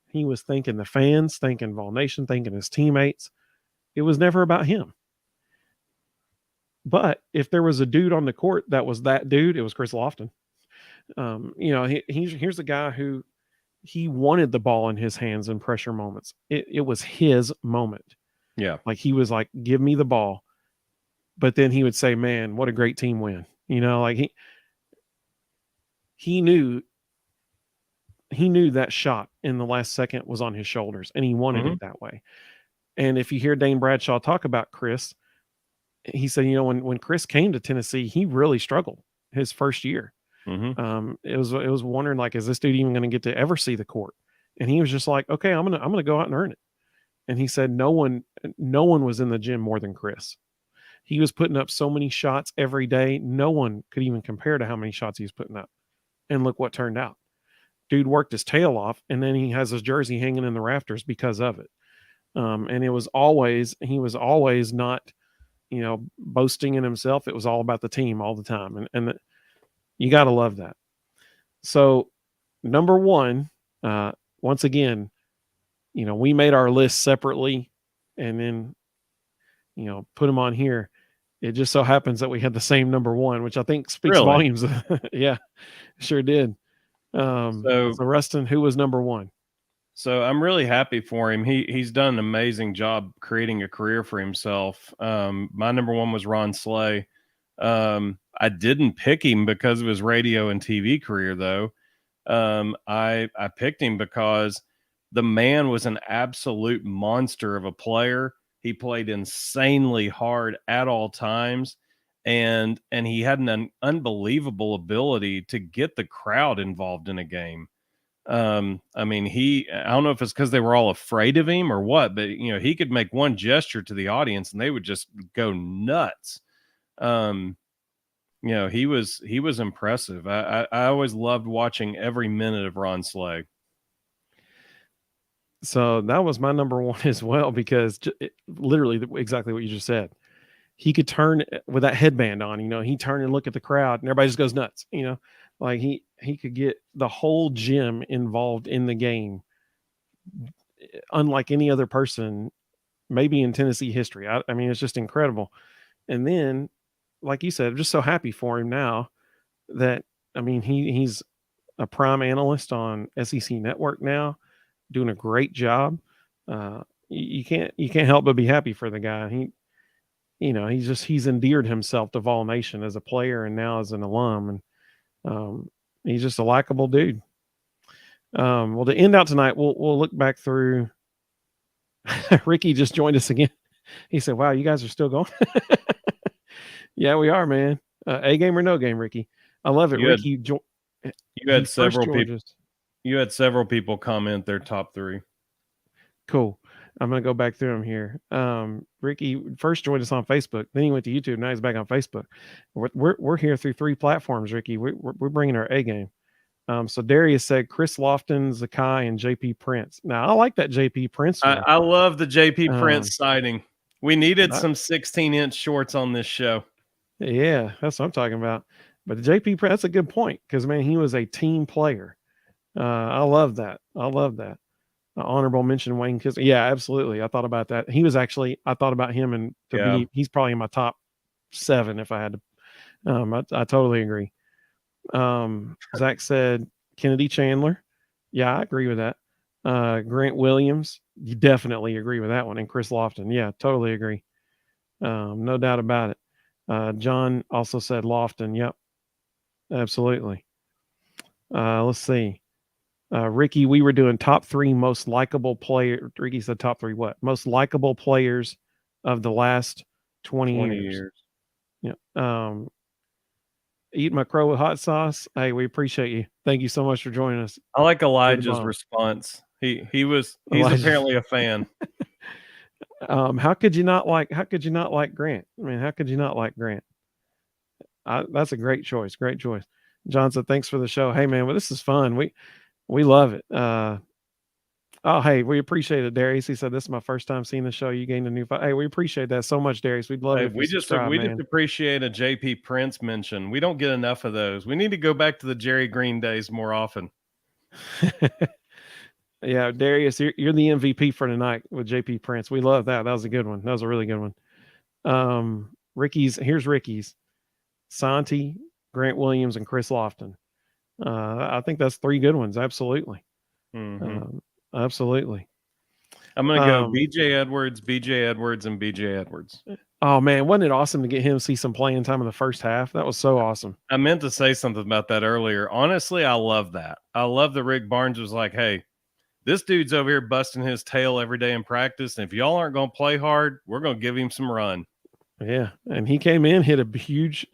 He was thanking the fans, thanking Vol Nation, thanking his teammates. It was never about him. But if there was a dude on the court that was that dude, it was Chris Lofton. Here's a guy who he wanted the ball in his hands in pressure moments. It was his moment. Yeah. Like he was like, give me the ball. But then he would say, man, what a great team win. Like he knew that shot in the last second was on his shoulders, and he wanted it that way. And if you hear Dane Bradshaw talk about Chris, he said, when Chris came to Tennessee, he really struggled his first year. It was wondering, like, is this dude even going to get to ever see the court? And he was just like, okay, I'm gonna go out and earn it. And he said no one was in the gym more than Chris. He was putting up so many shots every day. No one could even compare to how many shots he was putting up. And look what turned out. Dude worked his tail off, and then he has his jersey hanging in the rafters because of it. And he was always not, boasting in himself. It was all about the team all the time. And you got to love that. So number 1, once again, we made our list separately and then, put them on here. It just so happens that we had the same number 1, which I think speaks volumes. Yeah, sure did. So Rustin, who was number 1? So I'm really happy for him. He's done an amazing job creating a career for himself. My number 1 was Ron Slay. I didn't pick him because of his radio and TV career, though. I picked him because the man was an absolute monster of a player. He played insanely hard at all times, and he had an unbelievable ability to get the crowd involved in a game. I don't know if it's because they were all afraid of him or what, but he could make one gesture to the audience and they would just go nuts. he was impressive. I always loved watching every minute of Ron Slay. So that was my number one as well, because literally exactly what you just said. He could turn with that headband on, he turned and look at the crowd and everybody just goes nuts, like he could get the whole gym involved in the game, unlike any other person, maybe in Tennessee history. I mean, it's just incredible. And then, like you said, I'm just so happy for him now that, I mean, he's a prime analyst on SEC Network now, doing a great job. You can't help but be happy for the guy. He's endeared himself to Vol Nation as a player and now as an alum, and he's just a likable dude. Well, to end out tonight, we'll look back through. Ricky just joined us again. He said, "Wow, you guys are still going." Yeah, we are, man. A game or no game, Ricky. I love it. Ricky, you had several people. You had several people comment their top 3. Cool. I'm going to go back through them here. Ricky first joined us on Facebook. Then he went to YouTube. Now he's back on Facebook. We're here through 3 platforms, Ricky. We're bringing our A game. So Darius said Chris Lofton, Zakai, and JP Prince. Now I like that JP Prince one. I love the JP Prince sighting. We needed some 16-inch shorts on this show. Yeah, that's what I'm talking about. But the JP Prince, that's a good point, because man, he was a team player. I love that. Honorable mention Wayne Kissinger. Yeah, absolutely. I thought about that. I thought about him, and he's probably in my top 7 if I had to. I totally agree. Zach said Kennedy Chandler. Yeah, I agree with that. Grant Williams, you definitely agree with that one. And Chris Lofton. Yeah, totally agree. No doubt about it. John also said Lofton. Yep, absolutely. Let's see. Ricky, we were doing top 3 most likable player. Ricky said top 3 what? Most likable players of the last 20 years. Yeah. Eat my crow with hot sauce. Hey, we appreciate you. Thank you so much for joining us. I like Elijah's response. He's apparently a fan. How could you not like Grant? I mean, how could you not like Grant? That's a great choice. Great choice. John said, thanks for the show. Hey man, well, this is fun. We love it. Hey, we appreciate it, Darius. He said, this is my first time seeing the show. You gained a new Hey, we appreciate that so much, Darius. We'd love it. We just appreciate a JP Prince mention. We don't get enough of those. We need to go back to the Jerry Green days more often. Yeah, Darius, you're the MVP for tonight with JP Prince. We love that. That was a good one. That was a really good one. Here's Ricky's. Santi, Grant Williams, and Chris Lofton. I think that's 3 good ones. Absolutely. Mm-hmm. Absolutely. I'm going to go BJ Edwards, and BJ Edwards. Oh, man. Wasn't it awesome to get him to see some playing time in the first half? That was so awesome. I meant to say something about that earlier. Honestly, I love that. I love that Rick Barnes was like, hey, this dude's over here busting his tail every day in practice. And if y'all aren't going to play hard, we're going to give him some run. Yeah. And he came in, hit a huge,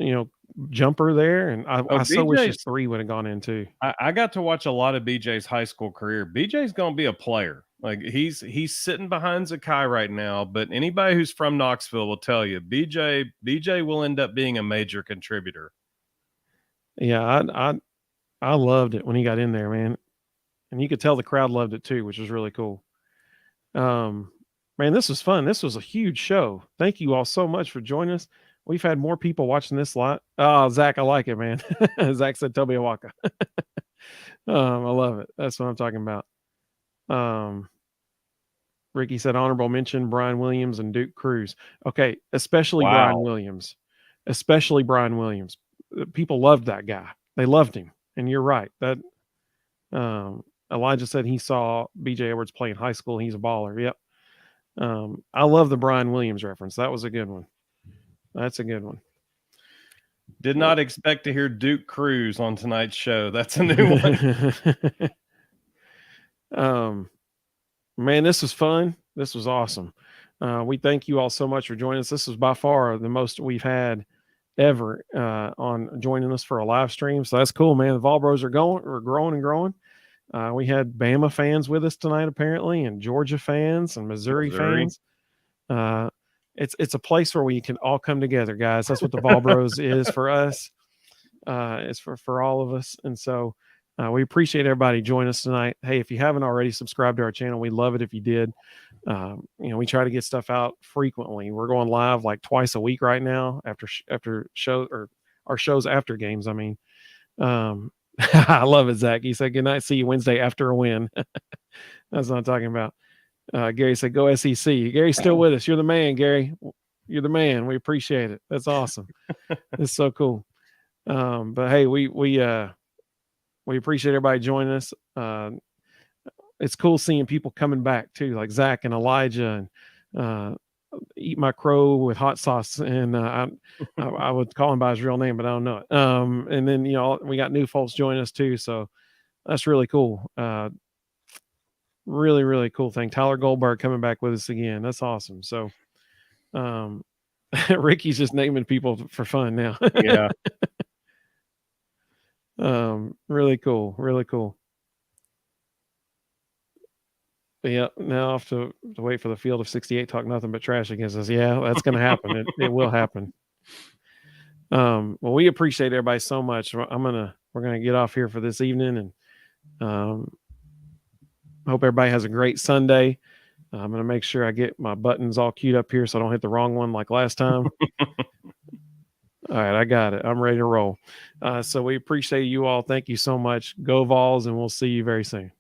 jumper there. And I so wish his 3 would have gone in too. I got to watch a lot of BJ's high school career. BJ's going to be a player. Like he's sitting behind Zakai right now, but anybody who's from Knoxville will tell you BJ will end up being a major contributor. Yeah. I loved it when he got in there, man. And you could tell the crowd loved it too, which was really cool. Man, this was fun. This was a huge show. Thank you all so much for joining us. We've had more people watching this lot. Oh, Zach, I like it, man. Zach said Toby Awaka. I love it. That's what I'm talking about. Ricky said honorable mention Brian Williams and Duke Cruz. Okay, especially Brian Williams. Especially Brian Williams. People loved that guy. They loved him. And you're right. That Elijah said he saw BJ Edwards play in high school. He's a baller. Yep. I love the Brian Williams reference. That was a good one. That's a good one. Did not expect to hear Duke Cruz on tonight's show. That's a new one. Man, this was fun. This was awesome. We thank you all so much for joining us. This was by far the most we've had ever on joining us for a live stream. So that's cool, man. The Vol Bros are growing and growing. We had Bama fans with us tonight, apparently, and Georgia fans and Missouri fans. It's a place where we can all come together, guys. That's what the Vol Bros is for us. It's for all of us. And so we appreciate everybody joining us tonight. Hey, if you haven't already subscribed to our channel, we'd love it if you did. We try to get stuff out frequently. We're going live like twice a week right now after show or our shows after games. I mean, I love it, Zach. He said, good night. See you Wednesday after a win. That's what I'm talking about. Gary said, go SEC. Gary's still with us. You're the man, Gary. You're the man. We appreciate it. That's awesome. It's so cool. But hey, we appreciate everybody joining us. It's cool seeing people coming back too, like Zach and Elijah and Eat My Crow with hot sauce. And I would call him by his real name, but I don't know it. And then, we got new folks joining us too. So that's really cool. Really, really cool thing. Tyler Goldberg coming back with us again. That's awesome. So Ricky's just naming people for fun now. Yeah. Really cool. Really cool. But yeah, now I have to wait for the field of 68 talk nothing but trash against us. Yeah, that's going to happen. It will happen. Well, we appreciate everybody so much. We're going to get off here for this evening, and hope everybody has a great Sunday. I'm going to make sure I get my buttons all queued up here so I don't hit the wrong one like last time. All right, I got it. I'm ready to roll. So we appreciate you all. Thank you so much. Go Vols, and we'll see you very soon.